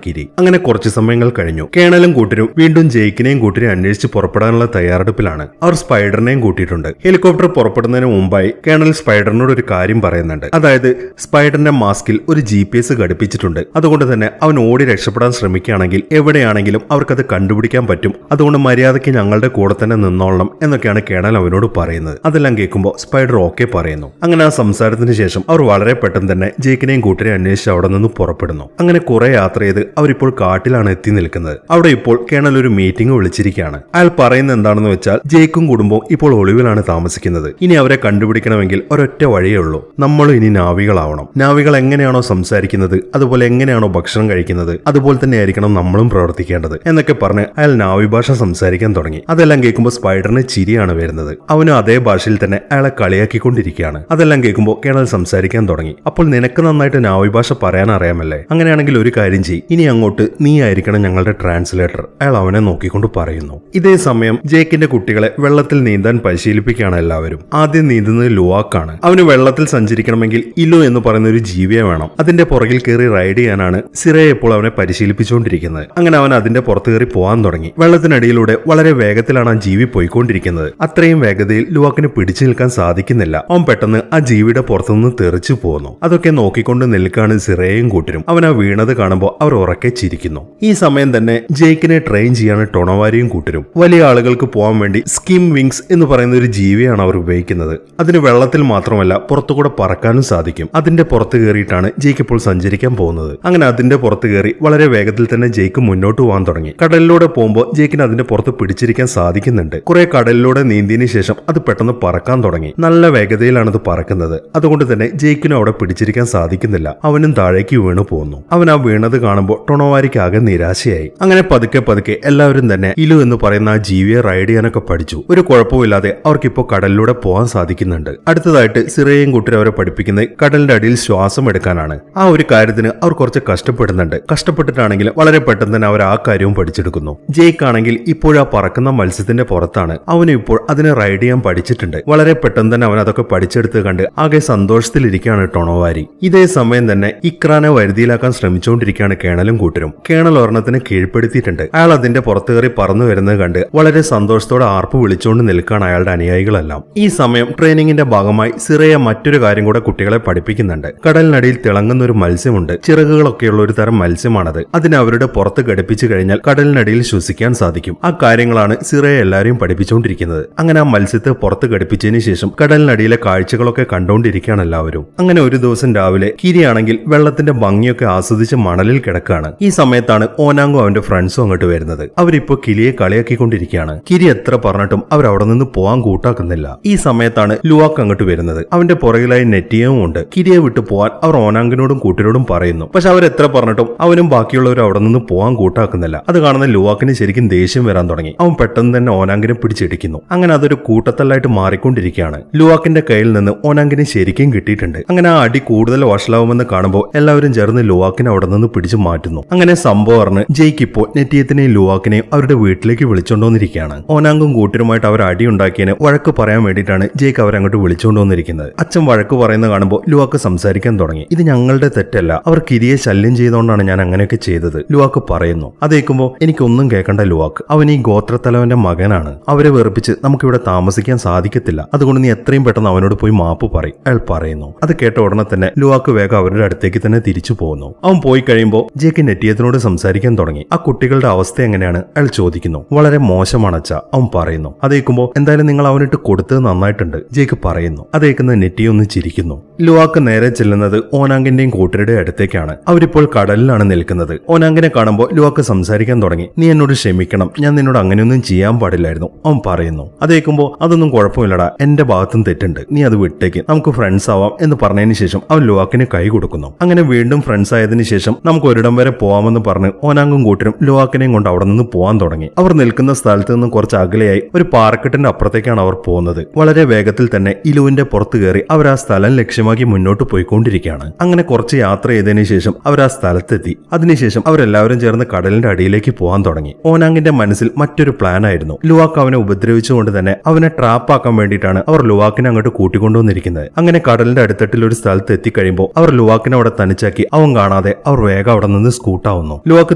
കിരി. അങ്ങനെ കുറച്ച് സമയങ്ങൾ കഴിഞ്ഞു. കേണലും കൂട്ടരും വീണ്ടും ജെയ്ക്കിനെയും കൂട്ടരെയും അന്വേഷിച്ച് പുറപ്പെടാനുള്ള തയ്യാറെടുപ്പിലാണ്. അവർ സ്പൈഡറിനെയും കൂട്ടിയിട്ടുണ്ട്. ഹെലികോപ്റ്റർ പുറപ്പെടുന്നതിന് മുമ്പായി കേണൽ സ്പൈഡറിനോട് ഒരു കാര്യം പറയുന്നുണ്ട്. അതായത് സ്പൈഡറിന്റെ മാസ്കിൽ ഒരു GPS ഘടിപ്പിച്ചിട്ടുണ്ട്. അതുകൊണ്ട് തന്നെ അവൻ ഓടി രക്ഷപ്പെടാൻ ശ്രമിക്കുകയാണെങ്കിൽ എവിടെയാണെങ്കിലും അവർക്കത് കണ്ടുപിടിക്കാൻ പറ്റും. അതുകൊണ്ട് മര്യാദയ്ക്ക് ഞങ്ങളുടെ കൂടെ തന്നെ നിന്നോളണം എന്നൊക്കെയാണ് കേണൽ അവനോട് പറയുന്നത്. അതെല്ലാം കേൾക്കുമ്പോൾ സ്പൈഡർ ഓക്കെ പറയുന്നു. അങ്ങനെ ആ സംസാരത്തിന് ശേഷം അവർ വളരെ പെട്ടെന്ന് തന്നെ ജേക്കിനെയും കൂട്ടരെയും അന്വേഷിച്ച് അവിടെ നിന്ന് പുറപ്പെടുന്നു. അങ്ങനെ കുറെ യാത്ര ചെയ്ത് അവരിപ്പോൾ കാട്ടിലാണ് എത്തി നിൽക്കുന്നത്. അവിടെ ഇപ്പോൾ കേണൽ ഒരു മീറ്റിംഗ് വിളിച്ചിരിക്കുകയാണ്. അയാൾ പറയുന്നത് എന്താണെന്ന് വെച്ചാൽ ജേക്കും കുടുംബവും ഇപ്പോൾ ഒളിവിലാണ് താമസിക്കുന്നത്. ഇനി അവരെ കണ്ടുപിടിക്കണമെങ്കിൽ ഒരൊറ്റ വഴിയേ ഉള്ളൂ. നമ്മളും ഇനി നാവികളാവണം. നാവികൾ എങ്ങനെയാണോ സംസാരിക്കുന്നത്, അതുപോലെ എങ്ങനെയാണോ ഭക്ഷണം കഴിക്കുന്നത്, അതുപോലെ തന്നെ ആയിരിക്കണം നമ്മളും പ്രവർത്തിക്കേണ്ടത് എന്നൊക്കെ പറഞ്ഞ് അയാൾ നാവി ഭാഷ സംസാരിക്കാൻ തുടങ്ങി. അതെല്ലാം കേൾക്കുമ്പോൾ സ്പൈഡറിന് ചിരിയാണ് വരുന്നത്. അവനും അതേ ഭാഷയിൽ തന്നെ അയാളെ കളിയാക്കിക്കൊണ്ടിരിക്കുകയാണ്. അതെല്ലാം കേൾക്കുമ്പോൾ കേണൽ സംസാരിക്കാൻ തുടങ്ങി. അപ്പോൾ നിനക്ക് നന്നായിട്ട് നാവി ഭാഷ പറയാൻ അറിയാമല്ലേ? അങ്ങനെയാണെങ്കിൽ ഒരു കാര്യം ചെയ്യ്, ഇനി അങ്ങോട്ട് നീ ആയിരിക്കണം ഞങ്ങളുടെ ട്രാൻസ്ലേറ്റർ. അയാൾ അവനെ നോക്കിക്കൊണ്ട് പറയുന്നു. ഇതേ സമയം ജേക്കിന്റെ കുട്ടികളെ വെള്ളത്തിൽ നീന്താൻ പരിശീലിപ്പിക്കുകയാണ് എല്ലാവരും. ആദ്യം നീന്തുന്നത് ലുവാക്കാണ്. അവന് വെള്ളത്തിൽ സഞ്ചരിക്കണമെങ്കിൽ ഇലു എന്ന് പറയുന്ന ഒരു ജീവിയെ വേണം. അതിന്റെ പുറകിൽ കയറി റൈഡ് ചെയ്യാനാണ് സിറയെ ഇപ്പോൾ അവനെ പരിശീലിപ്പിച്ചുകൊണ്ടിരിക്കുന്നത്. അങ്ങനെ അവൻ അതിന്റെ പുറത്ത് കയറി പോകാൻ തുടങ്ങി. വെള്ളത്തിനടിയിലൂടെ വളരെ വേഗത്തിലാണ് ആ ജീവി പോയിക്കൊണ്ടിരിക്കുന്നത്. അത്രയും വേഗതയിൽ ലുവാക്കിന് പിടിച്ചു നിൽക്കാൻ സാധിക്കുന്നില്ല. അവൻ പെട്ടെന്ന് ആ ജീവിയുടെ പുറത്തുനിന്ന് തെറിച്ചു പോകുന്നു. അതൊക്കെ നോക്കിക്കൊണ്ട് നിൽക്കാണ് സിറയും കൂട്ടരും. അവൻ ആ വീണത് കാണുമ്പോൾ അവർ ഉറക്കെ ചിരിക്കുന്നു. ഈ സമയം തന്നെ ജേക്കിനെ ട്രെയിൻ ചെയ്യാണ് ടൊണവാരിയും കൂട്ടരും. വലിയ ആളുകൾക്ക് പോകാൻ വേണ്ടി സ്കിം വിങ്സ് എന്ന് പറയുന്ന ഒരു ജീവിയാണ് അവർ ഉപയോഗിക്കുന്നത്. അതിന് വെള്ളത്തിൽ മാത്രമല്ല പുറത്തുകൂടെ പറക്കാനും സാധിക്കും. അതിന്റെ പുറത്ത് കയറിയിട്ടാണ് ജേക്ക് ഇപ്പോൾ സഞ്ചരിക്കാൻ പോകുന്നത്. അങ്ങനെ അതിന്റെ പുറത്ത് കയറി വളരെ വേഗത്തിൽ തന്നെ ജേക്ക് മുന്നോട്ട് പോകാൻ തുടങ്ങി. കടലിലൂടെ പോകുമ്പോൾ ജേക്കിന് അതിന്റെ പുറത്ത് പിടിച്ചിരിക്കാൻ സാധിക്കുന്നുണ്ട്. കുറെ കടലിലൂടെ നീന്തിയതിനു ശേഷം അത് പെട്ടെന്ന് പറക്കാൻ തുടങ്ങി. നല്ല വേഗതയിലാണ് അത് പറക്കുന്നത്. അതുകൊണ്ട് തന്നെ ജേക്കിനും അവിടെ പിടിച്ചിരിക്കാൻ സാധിക്കുന്നില്ല. അവനും താഴേക്ക് വീണു പോകുന്നു. അവൻ ആ വീണത് കാണുമ്പോൾ ടൊണോവാരിക്ക് ആകെ നിരാശയായി. അങ്ങനെ പതുക്കെ പതുക്കെ എല്ലാവരും തന്നെ ഇലു എന്ന് പറയുന്ന ആ ജീവിയെ റൈഡ് ചെയ്യാനൊക്കെ പഠിച്ചു. ഒരു കുഴപ്പമില്ലാതെ അവർക്കിപ്പോ കടലിലൂടെ പോകാൻ സാധിക്കുന്നുണ്ട്. അടുത്തതായിട്ട് സിറയും കൂട്ടരും അവരെ പഠിപ്പിക്കുന്നത് കടലിന്റെ അടിയിൽ ശ്വാസം എടുക്കാനാണ്. ആ ഒരു കാര്യത്തിന് അവർ കുറച്ച് കഷ്ടപ്പെടുന്നുണ്ട്. കഷ്ടപ്പെട്ടിട്ടാണെങ്കിലും വളരെ പെട്ടെന്ന് തന്നെ അവർ ആ കാര്യവും പഠിച്ചെടുക്കുന്നു. ജേക്ക് ആണെങ്കിൽ ഇപ്പോഴാ പറക്കുന്ന മത്സ്യത്തിന്റെ പുറത്താണ്. അവനും ഇപ്പോൾ അതിനെ റൈഡ് ചെയ്യാൻ പഠിച്ചിട്ടുണ്ട്. വളരെ പെട്ടെന്ന് തന്നെ അവൻ അതൊക്കെ പഠിച്ചെടുത്ത് കണ്ട് ആകെ സന്തോഷത്തിലിരിക്കുകയാണ് ടൊണോവാരി. ഇതേ സമയം തന്നെ ഇക്രാനെ വരുതിയിലാക്കാൻ ശ്രമിച്ചുകൊണ്ടിരിക്കുകയാണ് കേണലും കൂട്ടരും. കേണൽ ഒരെണ്ണത്തിന് കീഴ്പ്പെടുത്തിയിട്ടുണ്ട്. അയാൾ അതിന്റെ പുറത്ത് കയറി പറന്നു വരുന്നത് കണ്ട് വളരെ സന്തോഷത്തോടെ ആർപ്പ് വിളിച്ചുകൊണ്ട് നിൽക്കുകയാണ് അയാളുടെ അനുയായികളെല്ലാം. ഈ സമയം ട്രെയിനിങ്ങിന്റെ ഭാഗമായി സിറയെ മറ്റൊരു കാര്യം കൂടെ കുട്ടികളെ പഠിപ്പിക്കുന്നുണ്ട്. കടലിനടിയിൽ തിളങ്ങുന്ന ഒരു മത്സ്യമുണ്ട്. ചിറകുകളൊക്കെയുള്ള ഒരു തരം മത്സ്യമാണത്. അതിനെ അവരുടെ പുറത്ത് ഘടിപ്പിച്ചു കഴിഞ്ഞാൽ കടലിനടിയിൽ ശ്വസിക്കാൻ സാധിക്കും. ആ കാര്യങ്ങളാണ് സിറയെ എല്ലാവരെയും പഠിപ്പിച്ചുകൊണ്ടിരിക്കുന്നത്. അങ്ങനെ ആ മത്സ്യത്തെ പുറത്ത് ഘടിപ്പിച്ചതിന് ശേഷം കടലിനടിയിലെ കാഴ്ചകളൊക്കെ കണ്ടുകൊണ്ടിരിക്കുകയാണ് എല്ലാവരും. അങ്ങനെ ഒരു ദിവസം രാവിലെ കിരിയാണെങ്കിൽ വെള്ളത്തിന്റെ ഭംഗിയൊക്കെ ആസ്വദിച്ച് മണലിൽ കിടക്കുകയാണ്. ഈ സമയത്താണ് ഓനാങ്കും അവന്റെ ഫ്രണ്ട്സും അങ്ങോട്ട് വരുന്നത്. അവരിപ്പോ കിരിയെ കളിയാക്കിക്കൊണ്ടിരിക്കുകയാണ്. കിരി എത്ര പറഞ്ഞിട്ടും അവർ അവിടെ നിന്ന് പോകാൻ കൂട്ടാക്കുന്നില്ല. ഈ സമയത്താണ് ലുവാക്ക് അങ്ങോട്ട് വരുന്നത്. അവന്റെ പുറകിലായി നെറ്റിയവും ഉണ്ട്. കിരിയെ വിട്ടു പോകാൻ അവർ ഓനാങ്കിനോടും കൂട്ടരോടും പറയുന്നു. പക്ഷെ അവർ എത്ര പറഞ്ഞിട്ടും അവനും ബാക്കിയുള്ളവരും അവിടെ നിന്ന് പോകാൻ കൂട്ടാക്കുന്നില്ല. അത് കാണുന്ന ലുവാക്കിന് ശരിക്കും ദേഷ്യം വരാൻ തുടങ്ങി. അവൻ പെട്ടെന്ന് തന്നെ ഓനാങ്കിനെ പിടിച്ചിടിക്കുന്നു. അങ്ങനെ അതൊരു കൂട്ടത്തല്ലായിട്ട് മാറിക്കൊണ്ടിരിക്കുകയാണ്. ലുവാക്കിന്റെ കയ്യിൽ നിന്ന് ഓനാങ്കിനെ ശരിക്കും കിട്ടിയിട്ടുണ്ട്. അങ്ങനെ ആ അടി കൂടുതൽ വഷളാവുമെന്ന് കാണുമ്പോൾ എല്ലാവരും ചേർന്ന് ലുവാക്കിനെ അവിടെ നിന്ന് പിടിച്ചു മാറ്റുന്നു. അങ്ങനെ സംഭവം അറിഞ്ഞ് ജയ്ക്ക് ഇപ്പോൾ നെറ്റിയത്തിനെയും ലുവാക്കിനെയും അവരുടെ വീട്ടിലേക്ക് വിളിച്ചുകൊണ്ടുവന്നിരിക്കുകയാണ്. ഓനാങ്കും കൂട്ടരുമായിട്ട് അവർ അടി ഉണ്ടാക്കിയതിന് വഴക്ക് പറയാൻ വേണ്ടിയിട്ടാണ് ജയ്ക്ക് അവരങ്ങോട്ട് വിളിച്ചുകൊണ്ടുവന്നിരിക്കുന്നത്. അച്ഛൻ വഴക്ക് പറയുന്നത് കാണുമ്പോൾ ലുവാക്ക് സംസാരിക്കാൻ തുടങ്ങി. ഇത് ഞങ്ങളുടെ തെറ്റല്ല, അവർ കിരിയെ ശല്യം ചെയ്തുകൊണ്ടാണ് ഞാൻ അങ്ങനെയൊക്കെ ചെയ്തത്, ലുവാക്ക് പറയുന്നു. അതേക്കുമ്പോൾ എനിക്കൊന്നും കേൾക്കണ്ട ലുവാക്ക്, അവൻ ഈ ഗോത്രത്തലവന്റെ മകനാണ്. അവരെ വെറുപ്പിച്ച് നമുക്കിവിടെ താമസിക്കാൻ സാധിക്കത്തില്ല. അതുകൊണ്ട് നീ എത്രയും പെട്ടെന്ന് അവനോട് പോയി മാപ്പ് പറയും, അയാൾ പറയുന്നു. അത് കേട്ട ഉടനെ തന്നെ ലുവാക്ക് വേഗം അവരുടെ അടുത്തേക്ക് തന്നെ തിരിച്ചു പോകുന്നു. അവൻ പോയി കഴിയുമ്പോൾ ജേക്ക് നെറ്റിയത്തിനോട് സംസാരിക്കാൻ തുടങ്ങി. ആ കുട്ടികളുടെ അവസ്ഥ എങ്ങനെയാണ് അയാൾ ചോദിക്കുന്നു. വളരെ മോശമാണ് അച്ഛാ, അവൻ പറയുന്നു. അതേക്കുമ്പോൾ എന്തായാലും നിങ്ങൾ അവനിട്ട് കൊടുത്തത് നന്നായിട്ടുണ്ട്, ജേക്ക് പറയുന്നു. അതേക്കുന്ന നെറ്റിയൊന്ന് ചിരിക്കുന്നു. ലുവാക്ക് നേരെ ചെല്ലുന്നത് ഓനാങ്കിന്റെയും കൂട്ടരുടെ അടുത്തേക്കാണ്. അവരിപ്പോൾ കടലിലാണ് നിൽക്കുന്നത്. ഓനാങ്കിനെ കാണുമ്പോൾ ലുവാക്ക് സംസാരിക്കാൻ തുടങ്ങി. നീ എന്നോട് ക്ഷമിക്കണം, ഞാൻ നിന്നോട് അങ്ങനെയൊന്നും ചെയ്യാൻ പാടില്ലായിരുന്നു, അവൻ പറയുന്നു. അതേക്കുമ്പോൾ അതൊന്നും കുഴപ്പമില്ലടാ, എന്റെ ഭാഗത്തും തെറ്റുണ്ട്, നീ അത് വിട്ടേക്ക്, നമുക്ക് ഫ്രണ്ട്സ് ആവാം എന്ന് പറഞ്ഞതിന് ശേഷം അവൻ ലുവാക്കിന് കൈ കൊടുക്കുന്നു. അങ്ങനെ വീണ്ടും ഫ്രണ്ട്സ് ആയതിനു ശേഷം നമുക്ക് ഒരിടം വരെ പോവാമെന്ന് പറഞ്ഞ് ഓനാങ്കും കൂട്ടരും ലുവാക്കിനെയും കൊണ്ട് അവിടെ നിന്ന് പോകാൻ തുടങ്ങി. അവർ നിൽക്കുന്ന സ്ഥലത്ത് നിന്ന് കുറച്ച് അകലെയായി ഒരു പാറക്കെട്ടിന്റെ അപ്പുറത്തേക്കാണ് അവർ പോകുന്നത്. വളരെ വേഗത്തിൽ തന്നെ ഇലുവിന്റെ പുറത്ത് കയറി അവർ ആ സ്ഥലം ലക്ഷ്യമാക്കി മുന്നോട്ട് പോയിക്കൊണ്ടിരിക്കുകയാണ്. അങ്ങനെ കുറച്ച് യാത്ര ചെയ്തതിനു ശേഷം അവർ ആ സ്ഥലത്തെത്തി. അതിനുശേഷം അവരെല്ലാവരും ചേർന്ന് കടലിന്റെ അടിയിലേക്ക് പോകാൻ തുടങ്ങി. ഓനാങ്കിന്റെ മനസ്സിൽ മറ്റൊരു പ്ലാൻ ആയിരുന്നു. ലുവാക്ക് അവനെ ഉപദ്രവിച്ചുകൊണ്ട് തന്നെ അവനെ ട്രാപ്പാക്കാൻ വേണ്ടിയിട്ടാണ് അവർ ലുവാക്കിനെ അങ്ങോട്ട് കൂട്ടിക്കൊണ്ടുവന്നിരിക്കുന്നത്. അങ്ങനെ കടലിന്റെ അടുത്തട്ടിൽ ഒരു സ്ഥലത്ത് എത്തിക്കഴിയുമ്പോൾ കഴിയുമ്പോൾ അവർ ലുവാക്കിനെ അവിടെ തനിച്ചാക്കി അവൻ കാണാതെ അവർ വേഗം അവിടെ നിന്ന് സ്കൂട്ടാവുന്നു. ലുവാക്ക്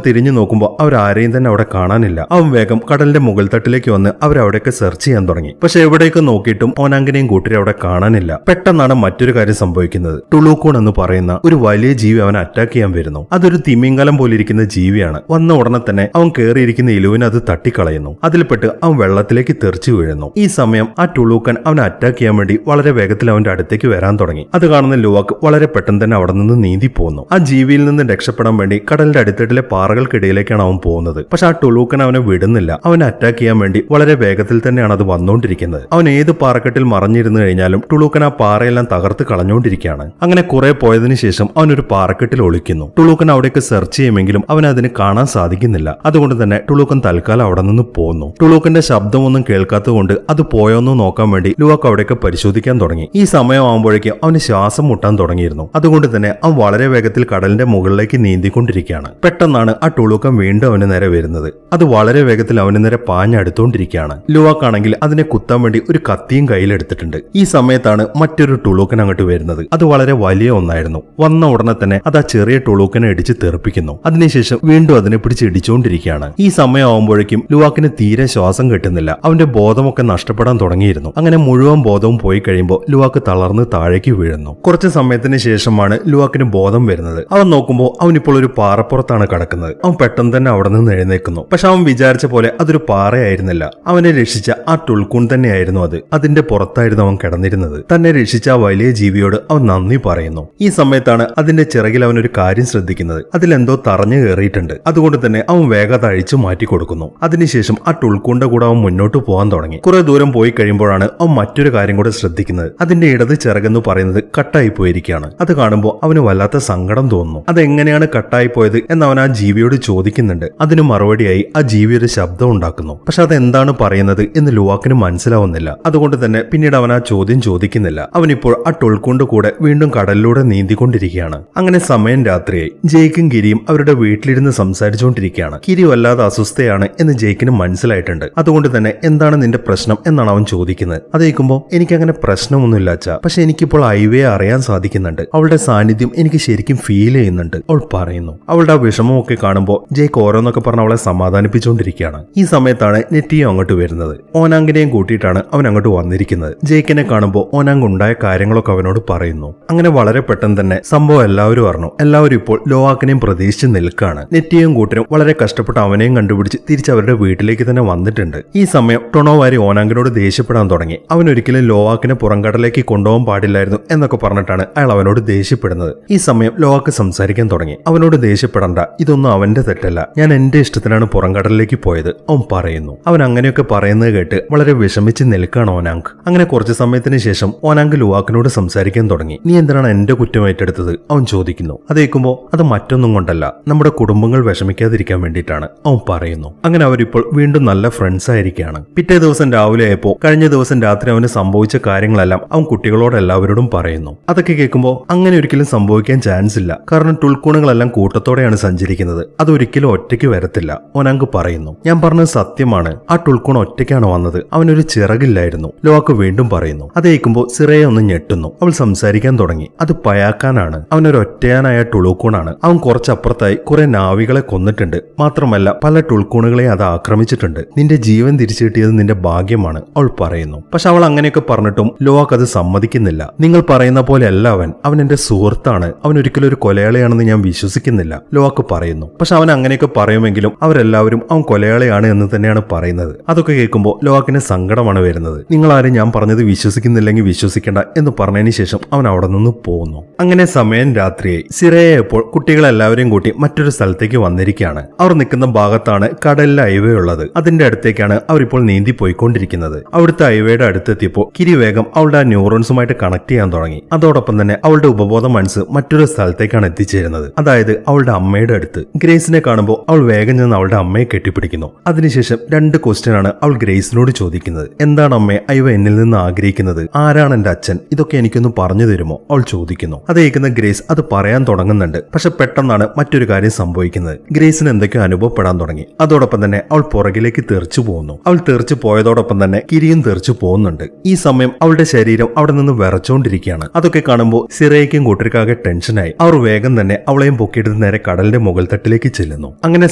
തിരിഞ്ഞു നോക്കുമ്പോൾ അവർ ആരെയും തന്നെ അവിടെ കാണാനില്ല. അവൻ വേഗം കടലിന്റെ മുകൾ തട്ടിലേക്ക് വന്ന് അവരവിടെയൊക്കെ സെർച്ച് ചെയ്യാൻ തുടങ്ങി. പക്ഷെ എവിടേക്ക് നോക്കിയിട്ടും ഓനാങ്കിനെയും കൂട്ടരെ അവിടെ കാണാനില്ല. പെട്ടെന്നാണ് മറ്റൊരു കാര്യം സംഭവിക്കുന്നത്. ടുളൂക്കോൺ എന്ന് പറയുന്ന ഒരു വലിയ ജീവി അവനെ അറ്റാക്ക് ചെയ്യാൻ വരുന്നു. അതൊരു തിമിംഗലം പോലെ ഇരിക്കുന്ന ജീവിയാണ്. വന്ന ഉടനെ തന്നെ അവൻ കയറിയിരിക്കുന്ന ഇലുവിനെ അത് തട്ടിക്കളയുന്നു. അതിൽപ്പെട്ട് അവൻ വെള്ളത്തിലേക്ക് തെറിച്ചു വീഴുന്നു. ഈ സമയം ആ ടുളൂക്കൻ അവനെ അറ്റാക്ക് ചെയ്യാൻ വേണ്ടി വളരെ വേഗത്തിൽ അവന്റെ അടുത്തേക്ക് വരാൻ തുടങ്ങി. അത് കാണുന്ന ലുവാക്ക് വളരെ പെട്ടെന്ന് തന്നെ അവിടെ നിന്ന് നീന്തി പോകുന്നു. ആ ജീവിയിൽ നിന്ന് രക്ഷപ്പെടാൻ വേണ്ടി കടലിന്റെ അടിത്തട്ടിലെ പാറകൾക്കിടയിലേക്കാണ് അവൻ പോകുന്നത്. പക്ഷെ ആ ടുളൂക്കൻ അവനെ വിടുന്നില്ല. അവനെ അറ്റാക്ക് ചെയ്യാൻ വേണ്ടി വളരെ വേഗത്തിൽ തന്നെയാണ് അത് വന്നുകൊണ്ടിരിക്കുന്നത്. അവൻ ഏത് പാറക്കെട്ടിൽ മറഞ്ഞിരുന്നു കഴിഞ്ഞാലും ടുളൂക്കൻ ആ പാറയെല്ലാം തകർത്ത് കളഞ്ഞുകൊണ്ടിരിക്കുകയാണ്. അങ്ങനെ കുറെ പോയതിനു ശേഷം അവൻ ഒരു പാറക്കെട്ടിൽ ഒളിക്കുന്നു. ടുളൂക്കൻ അവിടേക്ക് സെർച്ച് ചെയ്യുമെങ്കിലും അവൻ അതിന് കാണാൻ സാധിക്കുന്നില്ല. അതുകൊണ്ട് തന്നെ ടുളൂക്കൻ തൽക്കാലം അവിടെ നിന്ന് പോകുന്നു. ടുളൂക്കന്റെ ശബ്ദമൊന്നും കേൾക്കാത്തതുകൊണ്ട് അത് പോയോന്ന് നോക്കാൻ വേണ്ടി ലുവാക്ക് അവിടേക്ക് പരിശോധിക്കാൻ തുടങ്ങി. ഈ സമയമാകുമ്പോഴേക്കും അവന് ശ്വാസം മുട്ടാൻ തുടങ്ങിയിരുന്നു. അതുകൊണ്ട് തന്നെ അവൻ വളരെ വേഗത്തിൽ കടലിന്റെ മുകളിലേക്ക് നീന്തിക്കൊണ്ടിരിക്കുകയാണ്. പെട്ടെന്നാണ് ആ ടുളൂക്കൻ വീണ്ടും അവന് നേരെ വരുന്നത്. അത് വളരെ വേഗത്തിൽ അവന് നേരെ പാഞ്ഞടുത്തോണ്ടിരിക്കുകയാണ്. ലുവാക്കാണെങ്കിൽ അതിനെ കുത്താൻ വേണ്ടി ഒരു കത്തിയും കയ്യിലെടുത്തിട്ടുണ്ട്. ഈ സമയത്താണ് മറ്റൊരു ടുളൂക്കൻ അങ്ങോട്ട് വരുന്നത്. അത് വളരെ വലിയ ഒന്നായിരുന്നു. വന്ന ഉടനെ തന്നെ അത് ആ ചെറിയ ടുളൂക്കനെ ഇടിച്ച് തെറിപ്പിക്കുന്നു. അതിനുശേഷം വീണ്ടും അതിനെ പിടിച്ച് ഇടിച്ചുകൊണ്ടിരിക്കുകയാണ്. ഈ സമയമാകുമ്പോഴേക്കും ലുവാക്കിന് തീരെ ശ്വാസം കിട്ടുന്നില്ല. അവന്റെ ബോധമൊക്കെ നഷ്ടപ്പെടാൻ തുടങ്ങിയിരുന്നു. അങ്ങനെ മുഴുവൻ ബോധവും പോയി കഴിയുമ്പോൾ ലുവാക്ക് തളർന്ന് താഴേക്ക് വീഴുന്നു. കുറച്ച് സമയത്തിന് ശേഷമാണ് ലുവാക്കിന് ബോധം വരുന്നത്. അവൻ നോക്കുമ്പോൾ അവൻ ഇപ്പോൾ ഒരു പാറപ്പുറത്താണ് കിടക്കുന്നത്. അവൻ പെട്ടെന്ന് തന്നെ അവിടെ നിന്ന് എഴുന്നേൽക്കുന്നു. പക്ഷെ അവൻ വിചാരിച്ച പോലെ അതൊരു പാറയായിരുന്നില്ല. അവനെ രക്ഷിച്ച ആ ടുൾക്കൂൺ തന്നെയായിരുന്നു അത്. അതിന്റെ പുറത്തായിരുന്നു അവൻ കിടന്നിരുന്നത്. തന്നെ രക്ഷിച്ച ആ വലിയ ജീവിയോട് അവൻ നന്ദി പറയുന്നു. ഈ സമയത്താണ് അതിന്റെ ചിറകിൽ അവൻ ഒരു കാര്യം ശ്രദ്ധിക്കുന്നത്. അതിലെന്തോ തറഞ്ഞു കയറിയിട്ടുണ്ട്. അതുകൊണ്ട് തന്നെ അവൻ വേഗത അഴിച്ചു മാറ്റി കൊടുക്കുന്നു. അതിനുശേഷം ആ ടുൾക്കൂണിന്റെ കൂടെ അവൻ മുന്നോട്ട് പോകാൻ തുടങ്ങി. കുറെ ദൂരം പോയി കഴിയുമ്പോഴാണ് അവൻ മറ്റൊരു കാര്യം കൂടെ ശ്രദ്ധിക്കുന്നത്. അതിന്റെ ഇടത് ചിറകെന്ന് പറയുന്നത് കട്ടായി പോയിരിക്കുകയാണ്. അത് കാണുമ്പോൾ അവന് വല്ലാത്ത സങ്കടം തോന്നുന്നു. അതെങ്ങനെയാണ് കട്ടായി പോയത് എന്ന് അവൻ ആ ജീവിയോട് ചോദിക്കുന്നുണ്ട്. അതിന് മറുപടിയായി ആ ജീവി ഒരു ശബ്ദം ഉണ്ടാക്കുന്നു. പക്ഷെ അതെന്താണ് പറയുന്നത് എന്ന് ലുവാക്കിന് മനസ്സിലാവുന്നില്ല. അതുകൊണ്ട് തന്നെ പിന്നീട് അവൻ ആ ചോദ്യം ചോദിക്കുന്നില്ല. അവനിപ്പോൾ ആ ടുൾക്കൂണിന്റെ കൂടെ വീണ്ടും കടലിലൂടെ നീന്തിക്കൊണ്ടിരിക്കുകയാണ്. അങ്ങനെ സമയം രാത്രിയായി. ജെയ്ക്കും കിരിയും അവരുടെ വീട്ടിലിരുന്ന് സംസാരിച്ചുകൊണ്ടിരിക്കുകയാണ്. കിരി വല്ലാതെ അസ്വസ്ഥയാണ് എന്ന് ജെയ്ക്കിന് മനസ്സിലായിട്ടുണ്ട്. അതുകൊണ്ട് തന്നെ എന്താണ് നിന്റെ പ്രശ്നം എന്നാണ് അവൻ ചോദിക്കുന്നത്. അത് കേൾക്കുമ്പോൾ എനിക്കങ്ങനെ പ്രശ്നമൊന്നുമില്ല അച്ഛാ, പക്ഷെ എനിക്കിപ്പോൾ ഐവയെ അറിയാൻ സാധിക്കുന്നുണ്ട്. അവളുടെ സാന്നിധ്യം എനിക്ക് ശരിക്കും ഫീൽ ചെയ്യുന്നുണ്ട് അവൾ പറയുന്നു. അവളുടെ ആ വിഷമമൊക്കെ കാണുമ്പോൾ ജെയ്ക്ക് ഓരോന്നൊക്കെ പറഞ്ഞ് അവളെ സമാധാനിപ്പിച്ചുകൊണ്ടിരിക്കുകയാണ്. ഈ സമയത്താണ് നെറ്റിയും അങ്ങോട്ട് വരുന്നത്. ഓനാങ്കിനെയും കൂട്ടിയിട്ടാണ് അവൻ അങ്ങോട്ട് വന്നിരിക്കുന്നത്. ജെയ്ക്കിനെ കാണുമ്പോൾ ഓനാങ്ക് ഉണ്ടായ കാര്യങ്ങളൊക്കെ അവനോട് പറയുന്നു. അങ്ങനെ വളരെ പെട്ടെന്ന് തന്നെ സംഭവം എല്ലാവരും അറിഞ്ഞു. എല്ലാവരും ഇപ്പോൾ ലോവാക്കിനെയും പ്രതീക്ഷിച്ച് നിൽക്കുകയാണ്. നെറ്റിയും കൂട്ടരും വളരെ കഷ്ടപ്പെട്ട് അവനെയും കണ്ടുപിടിച്ച് തിരിച്ച് അവരുടെ വീട്ടിലേക്ക് തന്നെ വന്നിട്ടുണ്ട്. ഈ സമയം ടൊണോവാരി ഓനാങ്കിനോട് ദേഷ്യപ്പെടാൻ തുടങ്ങി. അവൻ ഒരിക്കലും ലോവാക്കിനെ പുറംകടലേക്ക് കൊണ്ടുപോകാൻ പാടില്ലായിരുന്നു എന്നൊക്കെ പറഞ്ഞിട്ടാണ് അയാൾ അവനോട് ദേഷ്യപ്പെടുന്നത്. ഈ സമയം ലോവാക്ക് സംസാരിക്കാൻ തുടങ്ങി. അവനോട് ദേഷ്യപ്പെടണ്ട, ഇതൊന്നും അവന്റെ തെറ്റല്ല, ഞാൻ എന്റെ ഇഷ്ടത്തിനാണ് പുറംകടലിലേക്ക് പോയത് അവൻ പറയുന്നു. അവൻ അങ്ങനെയൊക്കെ പറയുന്നത് കേട്ട് വളരെ വിഷമിച്ച് നിൽക്കുകയാണ് ഓനാങ്ക്. അങ്ങനെ കുറച്ച് സമയത്തിന് ശേഷം ഓനാങ്ക് ലുവാക്കിനോട് സംസാരിക്കാൻ തുടങ്ങി. നീ എന്തിനാണ് എന്റെ കുറ്റം ഏറ്റെടുത്തത് അവൻ ചോദിക്കുന്നു. അത് കേൾക്കുമ്പോൾ അത് മറ്റൊന്നും കൊണ്ടല്ല, നമ്മുടെ കുടുംബങ്ങൾ വിഷമിക്കാതിരിക്കാൻ വേണ്ടിയിട്ടാണ് അവൻ പറയുന്നു. അങ്ങനെ അവരിപ്പോൾ വീണ്ടും നല്ല ഫ്രണ്ട്സ് ആയിരിക്കുകയാണ്. പിറ്റേ ദിവസം രാവിലെ ആയപ്പോൾ കഴിഞ്ഞ ദിവസം രാത്രി അവന് സംഭവിച്ച കാര്യങ്ങളെല്ലാം അവൻ കുട്ടികളോട് എല്ലാവരോടും പറയുന്നു. അതൊക്കെ കേൾക്കുമ്പോൾ അങ്ങനെ ഒരിക്കലും സംഭവിക്കാൻ ചാൻസ് ഇല്ല. കാരണം ടുൾക്കൂണുകളെല്ലാം കൂട്ടത്തോടെയാണ് സഞ്ചരിക്കുന്നത്. അതൊരിക്കലും ഒറ്റയ്ക്ക് വരത്തില്ല ഓനാങ്ക് പറയുന്നു. ഞാൻ പറഞ്ഞത് സത്യമാണ്, ആ ടുൾക്കൂൺ ഒറ്റയ്ക്കാണ് വന്നത്, അവനൊരു ചിറകില്ലായിരുന്നു ലോവാക്ക് വീണ്ടും പറയുന്നു. അത് കേൾക്കുമ്പോൾ സിറയെ ഒന്ന് ഞെട്ടുന്നു. അവൾ സംസാരിക്കാൻ തുടങ്ങി. അത് പയാക്കാനാണ്, അവനൊരു ഒറ്റയാനായ ടുൾക്കൂണാണ്. അവൻ കുറച്ചപ്പുറത്തായി കുറെ നാവികളെ കൊന്നിട്ടുണ്ട്. മാത്രമല്ല പല ടുൾക്കൂണുകളെ അത് ആക്രമിച്ചിട്ടുണ്ട്. നിന്റെ ജീവൻ തിരിച്ചു കിട്ടിയത് നിന്റെ ഭാഗ്യമാണ് അവൾ പറയുന്നു. പക്ഷെ അവൾ അങ്ങനെയൊക്കെ പറഞ്ഞിട്ടും ലോവാക്ക് അത് സമ്മതിക്കുന്നില്ല. നിങ്ങൾ പറയുന്ന പോലെ അല്ല അവൻ എന്റെ സുഹൃത്താണ്, അവൻ ഒരിക്കലും ഒരു കൊലയാളിയാണെന്ന് ഞാൻ വിശ്വസിക്കുന്നില്ല ലോവാക്ക് പറയുന്നു. പക്ഷെ അവൻ അങ്ങനെയൊക്കെ പറയുമെങ്കിലും അവരെല്ലാവരും അവൻ കൊലയാളിയാണ് എന്ന് തന്നെയാണ് പറയുന്നത്. അതൊക്കെ കേൾക്കുമ്പോൾ ലോവാക്കിന് സങ്കടമാണ് വരുന്നത്. നിങ്ങൾ ആരും ഞാൻ പറഞ്ഞത് വിശ്വസിക്കുന്നില്ലെങ്കിൽ വിശ്വസിക്കേണ്ട എന്ന് പറഞ്ഞതിന് ശേഷം അവൻ അവിടെ നിന്ന് പോകുന്നു. അങ്ങനെ സമയം രാത്രിയായി. സിറയെ ഇപ്പോൾ കുട്ടികളെല്ലാവരെയും കൂട്ടി മറ്റൊരു സ്ഥലത്തേക്ക് വന്നിരിക്കുകയാണ്. അവർ നിൽക്കുന്ന ഭാഗത്താണ് കടലിലെ ഹൈവേ ഉള്ളത്. അതിന്റെ അടുത്തേക്കാണ് അവരിപ്പോൾ നീന്തി പോയിക്കൊണ്ടിരിക്കുന്നത്. അവിടുത്തെ ഹൈവേയുടെ അടുത്തെത്തിയപ്പോൾ കിരി വേഗം അവളുടെ ആ ന്യൂറോൺസുമായിട്ട് കണക്ട് ചെയ്യാൻ തുടങ്ങി. അതോടൊപ്പം തന്നെ അവളുടെ ഉപബോധ മനസ്സ് മറ്റൊരു സ്ഥലത്തേക്കാണ് എത്തിച്ചേരുന്നത്. അതായത് അവളുടെ അമ്മയുടെ അടുത്ത്. ഗ്രേസിനെ കാണുമ്പോൾ അവൾ വേഗം ചെന്ന് അവളുടെ അമ്മയെ കെട്ടിപ്പിടിക്കുന്നു. അതിനുശേഷം 2 ക്വസ്റ്റ്യൻ ആണ് അവൾ ഗ്രേസിനോട് ചോദിക്കുന്നത്. എന്താണ് അമ്മേ ഐവ എന്നിൽ നിന്ന് ആഗ്രഹിക്കുന്നത്? ആരാണ് എന്റെ അച്ഛൻ? ഇതൊക്കെ എനിക്കൊന്ന് പറഞ്ഞു തരുമോ അവൾ ചോദിക്കുന്നു. അത് കേൾക്കുന്ന ഗ്രേസ് അത് പറയാൻ തുടങ്ങുന്നുണ്ട്. പക്ഷെ പെട്ടെന്നാണ് മറ്റൊരു കാര്യം സംഭവിക്കുന്നത്. ഗ്രേസിന് എന്തൊക്കെയോ അനുഭവപ്പെടാൻ തുടങ്ങി. അതോടൊപ്പം തന്നെ അവൾ പുറകിലേക്ക് തെറിച്ചു പോകുന്നു. അവൾ തെറിച്ചു പോയതോടൊപ്പം തന്നെ കിരിയും തെറിച്ചു പോകുന്നുണ്ട്. ഈ സമയം അവളുടെ ശരീരം അവിടെ നിന്ന് വിറച്ചുകൊണ്ടിരിക്കുകയാണ്. അതൊക്കെ കാണുമ്പോൾ സിറ സിറയ്ക്കും കൂട്ടർക്കാകെ ടെൻഷനായി. അവർ വേഗം തന്നെ അവളെയും പൊക്കിയെടുത്ത് നേരെ കടലിന്റെ മുകൾ തട്ടിലേക്ക് ചെല്ലുന്നു. അങ്ങനെ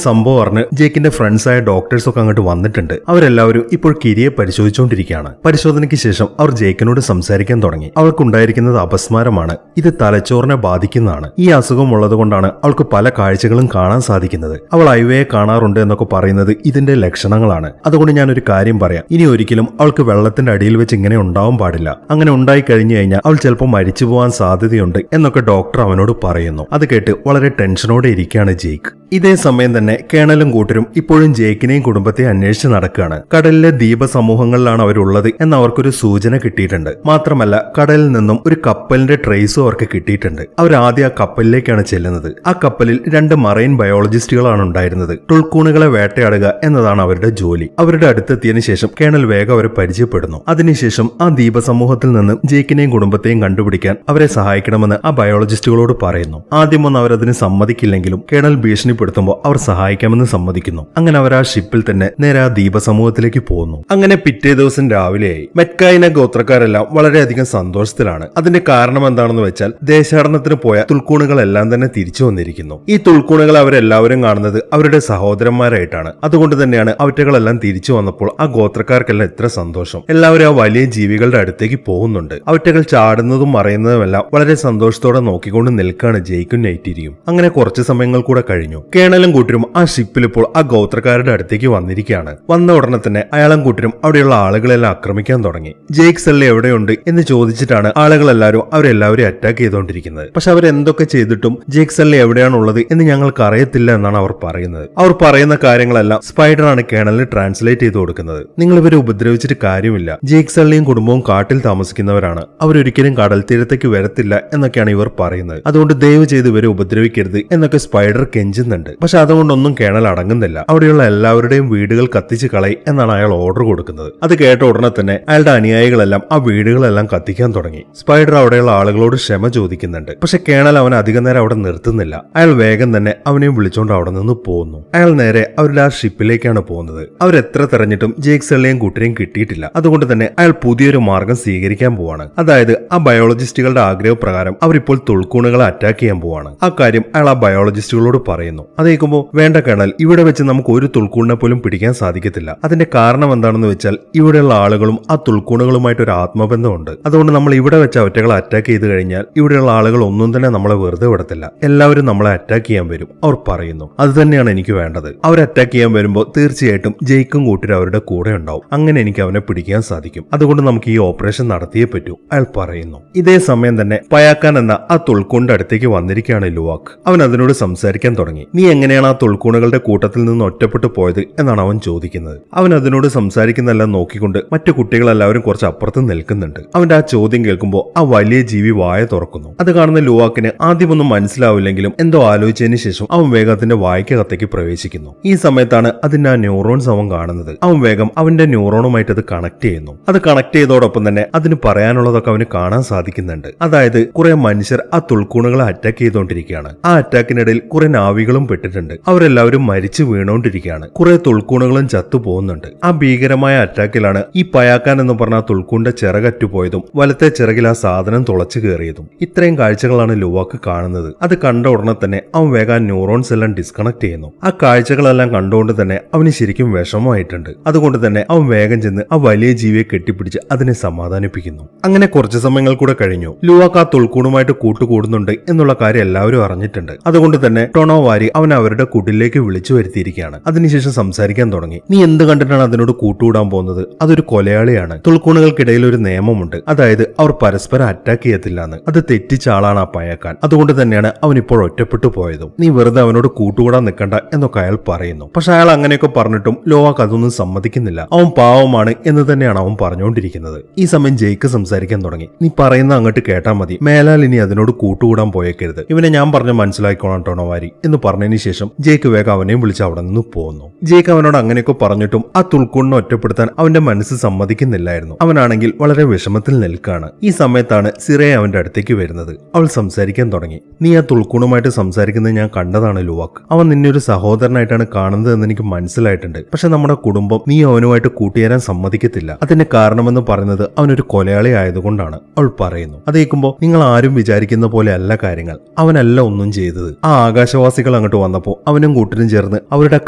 സംഭവം അറിഞ്ഞ് ജേക്കിന്റെ ഫ്രണ്ട്സായ ഡോക്ടേഴ്സ് ഒക്കെ അങ്ങോട്ട് വന്നിട്ടുണ്ട്. അവരെല്ലാവരും ഇപ്പോൾ കിരിയെ പരിശോധിച്ചുകൊണ്ടിരിക്കുകയാണ്. പരിശോധനയ്ക്ക് ശേഷം അവർ ജേക്കിനോട് സംസാരിക്കാൻ തുടങ്ങി. അവൾക്കുണ്ടായിരിക്കുന്നത് അപസ്മാരമാണ്. ഇത് തലച്ചോറിനെ ബാധിക്കുന്നതാണ്. ഈ അസുഖം ഉള്ളത് കൊണ്ടാണ് അവൾക്ക് പല കാഴ്ചകളും കാണാൻ സാധിക്കുന്നത്. അവൾ ഐവയെ കാണാറുണ്ട് എന്നൊക്കെ പറയുന്നത് ഇതിന്റെ ലക്ഷണങ്ങളാണ്. അതുകൊണ്ട് ഞാൻ ഒരു കാര്യം പറയാം, ഇനി ഒരിക്കലും അവൾക്ക് വെള്ളത്തിന്റെ അടിയിൽ വെച്ച് ഇങ്ങനെ ഉണ്ടാവാൻ പാടില്ല. അങ്ങനെ ഉണ്ടായി കഴിഞ്ഞു കഴിഞ്ഞാൽ അവൾ ചിലപ്പോൾ മരിച്ചു പോകാൻ സാധ്യതയുണ്ട് എന്നൊക്കെ ഡോക്ടർ അവനോട് പറയുന്നു. അത് കേട്ട് വളരെ ടെൻഷനോടെ ഇരിക്കുകയാണ് ജേക്ക്. ഇതേ സമയം തന്നെ കേണലും കൂട്ടരും ഇപ്പോഴും ജേക്കിനെയും കുടുംബത്തെ അന്വേഷിച്ച് നടക്കുകയാണ്. കടലിലെ ദ്വീപ സമൂഹങ്ങളിലാണ് അവരുള്ളത് എന്ന് അവർക്കൊരു സൂചന കിട്ടിയിട്ടുണ്ട്. മാത്രമല്ല കടലിൽ നിന്നും ഒരു കപ്പലിന്റെ ട്രേസും അവർക്ക് കിട്ടിയിട്ടുണ്ട്. അവർ ആദ്യം ആ കപ്പലിലേക്കാണ് ചെല്ലുന്നത്. ആ കപ്പലിൽ 2 മറൈൻ ബയോളജിസ്റ്റുകളാണ് ഉണ്ടായിരുന്നത്. തുൾക്കൂണുകളെ വേട്ടയാടുക എന്നതാണ് അവരുടെ ജോലി. അവരുടെ അടുത്തെത്തിയതിനു ശേഷം കേണൽ വേഗം അവരെ പരിചയപ്പെടുന്നു. അതിനുശേഷം ആ ദ്വീപ സമൂഹത്തിൽ നിന്നും ജേക്കിനെയും കുടുംബത്തെയും കണ്ടുപിടിക്കാൻ അവരെ സഹായിക്കണമെന്ന് ആ ബയോളജിസ്റ്റുകളോട് പറയുന്നു. ആദ്യമൊന്നും അവരതിന് സമ്മതിക്കില്ലെങ്കിലും കേണൽ ഭീഷണിപ്പെടുത്തുമ്പോൾ അവർ സഹായിക്കാമെന്ന് സമ്മതിക്കുന്നു. അങ്ങനെ അവർ ആ ഷിപ്പിൽ തന്നെ നേരെ ആ ദ്വീപ സമൂഹത്തിലേക്ക് പോകുന്നു. അങ്ങനെ പിറ്റേ ദിവസം രാവിലെയായി. മെറ്റ്കായിന ഗോത്രക്കാരെല്ലാം വളരെയധികം സന്തോഷത്തിലാണ്. അതിന്റെ കാരണം എന്താണെന്ന് വെച്ചാൽ ദേശാടനത്തിന് പോയ തുൾക്കൂണുകളെല്ലാം തന്നെ തിരിച്ചു വന്നിരിക്കുന്നു. ഈ തുൾക്കൂണുകൾ അവരെല്ലാവരും കാണുന്നത് അവരുടെ സഹോദരന്മാരായിട്ടാണ്. അതുകൊണ്ട് തന്നെയാണ് അവറ്റകളെല്ലാം തിരിച്ചു വന്നപ്പോൾ ആ ഗോത്രക്കാർക്കെല്ലാം എത്ര സന്തോഷം. എല്ലാവരും ആ വലിയ ജീവികളുടെ അടുത്തേക്ക് പോകുന്നുണ്ട്. അവറ്റകൾ ചാടുന്നതും മറയുന്നതുമെല്ലാം വളരെ സന്തോഷത്തോടെ നോക്കിക്കൊണ്ട് നിൽക്കുകയാണ് ജെയ്ക്കും നൈറ്റിരിയും. അങ്ങനെ കുറച്ച് സമയങ്ങൾ കൂടെ കഴിഞ്ഞു. കേണലും കൂട്ടരും ആ ഷിപ്പിൽ ഇപ്പോൾ ആ ഗോത്രക്കാരുടെ അടുത്തേക്ക് വന്നിരിക്കുകയാണ്. വന്ന ഉടനെ തന്നെ അയാളും കൂട്ടരും അവിടെയുള്ള ആളുകളെല്ലാം ആക്രമിക്കാൻ തുടങ്ങി. ജേക്ക് സള്ളി എവിടെയുണ്ട് എന്ന് ചോദിച്ചിട്ടാണ് ആളുകളെല്ലാവരും അവരെല്ലാവരും അറ്റാക്ക് ചെയ്തുകൊണ്ടിരിക്കുന്നത്. പക്ഷെ അവരെന്തൊക്കെ ചെയ്തിട്ടും ജേക്ക് സള്ളി എവിടെയാണുള്ളത് എന്ന് ഞങ്ങൾക്ക് അറിയത്തില്ല എന്നാണ് അവർ പറയുന്നത്. അവർ പറയുന്ന കാര്യങ്ങളെല്ലാം സ്പൈഡറാണ് കേണലിന് ട്രാൻസ്ലേറ്റ് ചെയ്ത് കൊടുക്കുന്നത്. നിങ്ങൾ ഇവരെ ഉപദ്രവിച്ചിട്ട് കാര്യമില്ല. ജേക്ക് സള്ളിയും കുടുംബവും കാട്ടിൽ താമസിക്കുന്നവരാണ്. അവരൊരിക്കലും കടൽ തീരത്തേക്ക് വരത്തില്ല എന്നൊക്കെയാണ് ഇവർ പറയുന്നത്. അതുകൊണ്ട് ദയവ് ചെയ്ത് ഇവരെ ഉപദ്രവിക്കരുത് എന്നൊക്കെ സ്പൈഡർ കെഞ്ചുന്നുണ്ട്. പക്ഷെ അതുകൊണ്ടൊന്നും കേണൽ അടങ്ങുന്നില്ല. അവിടെയുള്ള എല്ലാവരുടെയും വീടുകൾ കത്തിച്ച് കളയി എന്നാണ് അയാൾ ഓർഡർ കൊടുക്കുന്നത്. അത് കേട്ട ഉടനെ തന്നെ അയാളുടെ അനുയായികളെല്ലാം ആ വീടുകളെല്ലാം കത്തിക്കാൻ തുടങ്ങി. സ്പൈഡർ അവിടെയുള്ള ആളുകളോട് ക്ഷമ ചോദിക്കുന്നുണ്ട്. പക്ഷെ കേണൽ അവൻ അധികം നേരം അവിടെ നിർത്തുന്നില്ല. അയാൾ വേഗം തന്നെ അവനെയും വിളിച്ചുകൊണ്ട് അവിടെ നിന്ന് പോകുന്നു. അയാൾ നേരെ അവരുടെ ആ ഷിപ്പിലേക്കാണ് പോകുന്നത്. അവരെത്ര തെരഞ്ഞിട്ടും ജേക്ക് സള്ളിയും കൂട്ടരെയും കിട്ടിയിട്ടില്ല. അതുകൊണ്ട് തന്നെ അയാൾ പുതിയൊരു മാർഗം സ്വീകരിക്കാൻ പോവാണ്. അതായത് ആ ബയോളജിസ്റ്റുകളുടെ ആഗ്രഹപ്രകാരം അവരിപ്പോൾ തുൾക്കൂണുകളെ അറ്റാക്ക് ചെയ്യാൻ പോവാണ്. ആ കാര്യം അയാൾ ആ ബയോളജിസ്റ്റുകളോട് പറയുന്നു. അതേക്കുമ്പോൾ വേണ്ട കേണൽ, ഇവിടെ വെച്ച് നമുക്ക് ഒരു തുൾക്കൂണിനെ പോലും പിടിക്കാൻ സാധിക്കത്തില്ല. അതിന്റെ കാരണം എന്താണെന്ന് വെച്ചാൽ ഇവിടെയുള്ള ആളുകളും ആ തുൾക്കൂണുകളുമായിട്ട് ഒരു ആത്മബന്ധമുണ്ട്. അതുകൊണ്ട് നമ്മൾ ഇവിടെ വെച്ച് അവറ്റകളെ അറ്റാക്ക് ചെയ്ത് കഴിഞ്ഞാൽ ഇവിടെയുള്ള ആളുകൾ ഒന്നും തന്നെ നമ്മളെ വെറുതെ വിടത്തില്ല. എല്ലാവരും നമ്മളെ അറ്റാക്ക് ചെയ്യാൻ വരും. അവർ പറയുന്നു. അത് തന്നെയാണ് എനിക്ക് വേണ്ടത്. അവർ അറ്റാക്ക് ചെയ്യാൻ വരുമ്പോൾ തീർച്ചയായിട്ടും ജയിക്കും കൂട്ടരും അവരുടെ കൂടെ ഉണ്ടാവും. അങ്ങനെ എനിക്ക് അവനെ പിടിക്കാൻ സാധിക്കും. അതുകൊണ്ട് നമുക്ക് ഈ ഓപ്പറേഷൻ നടത്തിയേ പറ്റൂ, അയാൾ പറയുന്നു. ഇതേ സമയം തന്നെ പയാക്കാൻ എന്ന ആ തുൾക്കൂണിന്റെ അടുത്തേക്ക് വന്നിരിക്കുകയാണ് ലുവാക്ക്. അവൻ അതിനോട് സംസാരിക്കാൻ തുടങ്ങി. നീ എങ്ങനെയാണ് ആ തുൾക്കൂണുകളുടെ കൂട്ടത്തിൽ നിന്ന് ഒറ്റപ്പെട്ടു പോയത് എന്നാണ് അവൻ ചോദിക്കുന്നത്. അവൻ അതിനോട് സംസാരിക്കുന്നെല്ലാം നോക്കിക്കൊണ്ട് മറ്റു കുട്ടികളെല്ലാവരും കുറച്ച് അപ്പുറത്ത് നിൽക്കുന്നുണ്ട്. അവന്റെ ആ ചോദ്യം കേൾക്കുമ്പോൾ ആ വലിയ ജീവി വായ തുറക്കുന്നു. അത് കാണുന്ന ലുവാക്കിന് ആദ്യമൊന്നും മനസ്സിലാവില്ലെങ്കിലും എന്തോ ആലോചിച്ചതിന് ശേഷം അവൻ വേഗത്തിന്റെ വായ്ക്കകത്തേക്ക് പ്രവേശിക്കുന്നു. ഈ സമയത്താണ് അതിന്റെ ആ ന്യൂറോൺസ് അവൻ കാണുന്നത്. അവൻ വേഗം അവന്റെ ന്യൂറോണുമായിട്ട് അത് കണക്ട് ചെയ്യുന്നു. അത് കണക്ട് ചെയ്തോടൊപ്പം തന്നെ അതിന് പറയാനുള്ളതൊക്കെ അവന് കാണാൻ സാധിക്കുന്നുണ്ട്. അതായത് കുറെ മനുഷ്യർ ആ തുൾക്കൂണുകളെ അറ്റാക്ക് ചെയ്തുകൊണ്ടിരിക്കുകയാണ്. ആ അറ്റാക്കിനിടയിൽ കുറെ നാവികളും പെട്ടിട്ടുണ്ട്. അവരെല്ലാവരും മരിച്ചു വീണുകൊണ്ടിരിക്കുകയാണ്. കുറെ തുൾക്കൂണുകളും ചത്തു പോകുന്നുണ്ട്. ആ ഭീകരമായ അറ്റാക്കിലാണ് ഈ പയാക്കാൻ എന്ന് പറഞ്ഞ ആ തുൾക്കൂണിന്റെ ചിറകറ്റുപോയതും വലത്തെ ചിറകിൽ ആ സാധനം തുളച്ചു കയറിയതും. ഇത്രയും കാഴ്ചകളാണ് ലുവാക്ക് കാണുന്നത്. അത് കണ്ട ഉടനെ തന്നെ അവൻ വേഗം ന്യൂറോൺസ് എല്ലാം ഡിസ്കണക്ട് ചെയ്യുന്നു. ആ കാഴ്ചകളെല്ലാം കണ്ടുകൊണ്ട് തന്നെ അവന് ശരിക്കും വിഷമമായിട്ടുണ്ട്. അതുകൊണ്ട് തന്നെ അവൻ വേഗം ചെന്ന് ആ വലിയ ജീവിയെ കെട്ടിപ്പിടിച്ച് അതിനെ സമാധാനിപ്പിക്കുന്നു. അങ്ങനെ കുറച്ച് സമയങ്ങൾ കൂടെ കഴിഞ്ഞു. ലുവാക്ക് ആ തുൾക്കൂണുമായിട്ട് കൂട്ടുകൂടുന്നുണ്ട് എന്നുള്ള കാര്യം എല്ലാവരും അറിഞ്ഞിട്ടുണ്ട്. അതുകൊണ്ട് തന്നെ ടൊണോവാരി അവൻ അവരുടെ കുടിലേക്ക് വിളിച്ചു വരുത്തിയിരിക്കുകയാണ്. അതിനുശേഷം സംസാരിക്കാൻ തുടങ്ങി. നീ എന്ത് കണ്ടിട്ടാണ് അതിനോട് കൂട്ടുകൂടാൻ പോകുന്നത്? അതൊരു കൊലയാളിയാണ്. തുൾക്കൂണുകൾക്കിടയിൽ ഒരു നിയമമുണ്ട്. അതായത് അവർ പരസ്പരം അറ്റാക്ക് ചെയ്യത്തില്ലെന്ന്. അത് തെറ്റിച്ച ആളാണ് ആ പയക്കാൻ. അതുകൊണ്ട് തന്നെയാണ് അവൻ ഇപ്പോൾ ഒറ്റപ്പെട്ടു പോയതും. നീ വെറുതെ അവനോട് കൂട്ടുകൂടാൻ നിൽക്കണ്ട എന്നൊക്കെ അയാൾ പറയുന്നു. പക്ഷെ അയാൾ അങ്ങനെയൊക്കെ പറഞ്ഞിട്ടും ലോവാക്ക് അതൊന്നും സമ്മതിക്കുന്നില്ല. അവൻ പാവമാണ് എന്ന് തന്നെയാണ് അവൻ പറഞ്ഞുകൊണ്ടിരിക്കുന്നത്. ഈ സമയം ജെയ്ക്ക് സംസാരിക്കാൻ തുടങ്ങി. നീ പറയുന്ന അങ്ങോട്ട് കേട്ടാ മതി. മേലാൽ ഇനി അതിനോട് കൂട്ടുകൂടാൻ പോയേക്കരുത്. ഇവനെ ഞാൻ പറഞ്ഞ മനസ്സിലാക്കിക്കോളാം ടൊണോവാരി എന്ന് പറഞ്ഞതിന് ശേഷം ജെയ്ക്ക് വേഗം അവനെയും വിളിച്ച് അവിടെ നിന്ന് പോകുന്നു. ജെയ്ക്ക് അവനോട് അങ്ങനെയൊക്കെ പറഞ്ഞിട്ടും ആ തുൾക്കൂണിനെ ഒറ്റപ്പെടുത്താൻ അവന്റെ മനസ്സ് സമ്മതിക്കുന്നില്ലായിരുന്നു. അവനാണെങ്കിൽ വളരെ വിഷമത്തിൽ നിൽക്കുകയാണ്. ഈ സമയത്താണ് സിറയെ അവന്റെ അടുത്തേക്ക് വരുന്നത്. അവൾ സംസാരിക്കാൻ തുടങ്ങി. നീ ആ തുൾക്കൂണുമായിട്ട് സംസാരിക്കുന്നത് ഞാൻ കണ്ടതാണ് ലുവാക്ക്. അവൻ നിന്നെ ഒരു സഹോദരനായിട്ടാണ് കാണുന്നത് എന്ന് എനിക്ക് മനസ്സിലായിട്ടുണ്ട്. പക്ഷെ നമ്മുടെ കുടുംബം നീ അവനുമായിട്ട് കൂട്ടുചേരാൻ സമ്മതിക്കത്തില്ല. അതിന്റെ കാരണമെന്ന് പറയുന്നത് അവനൊരു കൊലയാളി ആയതുകൊണ്ടാണ്, അവൾ പറയുന്നു. അതേക്കുമ്പോൾ നിങ്ങൾ നിങ്ങൾ ആരും വിചാരിക്കുന്ന പോലെ അല്ല കാര്യങ്ങൾ. അവനല്ല ഒന്നും ചെയ്തത്. ആ ആകാശവാസികൾ അങ്ങോട്ട് വന്നപ്പോൾ അവനും കൂട്ടരും ചേർന്ന് അവരുടെ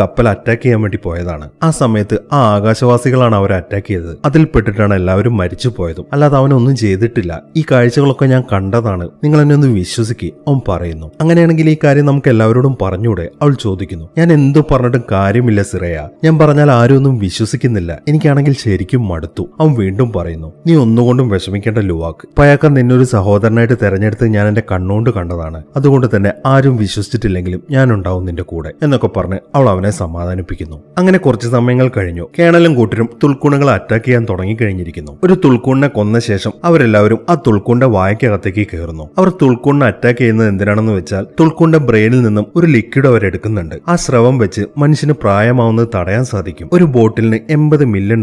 കപ്പൽ അറ്റാക്ക് ചെയ്യാൻ വേണ്ടി പോയതാണ്. ആ സമയത്ത് ആ ആകാശവാസികളാണ് അവരെ അറ്റാക്ക് ചെയ്തത്. അതിൽപ്പെട്ടിട്ടാണ് എല്ലാവരും മരിച്ചു പോയതും. അല്ലാതെ അവനൊന്നും ചെയ്തിട്ടില്ല. ഈ കാഴ്ചകളൊക്കെ ഞാൻ കണ്ടതാണ്. നിങ്ങൾ എന്നെ ഒന്ന് വിശ്വസിക്കുക, അവൻ പറയുന്നു. അങ്ങനെയാണെങ്കിൽ ഈ കാര്യം നമുക്ക് എല്ലാവരോടും പറഞ്ഞൂടെ? അവൾ ചോദിക്കുന്നു. ഞാൻ എന്തു പറഞ്ഞിട്ടും കാര്യമില്ല സിറയ. ഞാൻ പറഞ്ഞാൽ ആരും ഒന്നും വിശ്വസിക്കുന്നില്ല. എനിക്കാണെങ്കിൽ ശരിക്കും മടുത്തു. അവൻ വീണ്ടും പറയുന്നു. നീ ഒന്നുകൊണ്ടും വിഷമിക്കേണ്ട ലുവാക്ക്. പയാക്ക നിന്നൊരു സഹോദരനായിട്ട് തെരഞ്ഞെടുത്ത് ഞാൻ എന്റെ കണ്ണുകൊണ്ട് കണ്ടതാണ്. അതുകൊണ്ട് തന്നെ ആരും വിശ്വസിച്ചിട്ടില്ലെങ്കിലും ഞാൻ ഉണ്ടാവും നിന്റെ കൂടെ എന്നൊക്കെ പറഞ്ഞ് അവൾ അവനെ സമാധാനിപ്പിക്കുന്നു. അങ്ങനെ കുറച്ച് സമയങ്ങൾ കഴിഞ്ഞു. കേണലും കൂട്ടരും തുൾക്കൂണുകളെ അറ്റാക്ക് ചെയ്യാൻ തുടങ്ങിക്കഴിഞ്ഞിരിക്കുന്നു. ഒരു തുൾക്കൂണിനെ കൊന്ന ശേഷം അവരെല്ലാവരും ആ തുൾക്കൂണിന്റെ വായ്ക്കകത്തേക്ക് കയറുന്നു. അവർ തുൾക്കൂണിനെ അറ്റാക്ക് ചെയ്യുന്നത് എന്തിനാണെന്ന് വെച്ചാൽ തുൾക്കൂണിന്റെ ബ്രെയിനിൽ നിന്നും ഒരു ലിക്വിഡ് അവർ എടുക്കുന്നുണ്ട്. ആ സ്രവം വെച്ച് മനുഷ്യന് പ്രായമാവുന്നത് തടയാൻ സാധിക്കും. ഒരു ബോട്ടിലിന് $80 മില്യൺ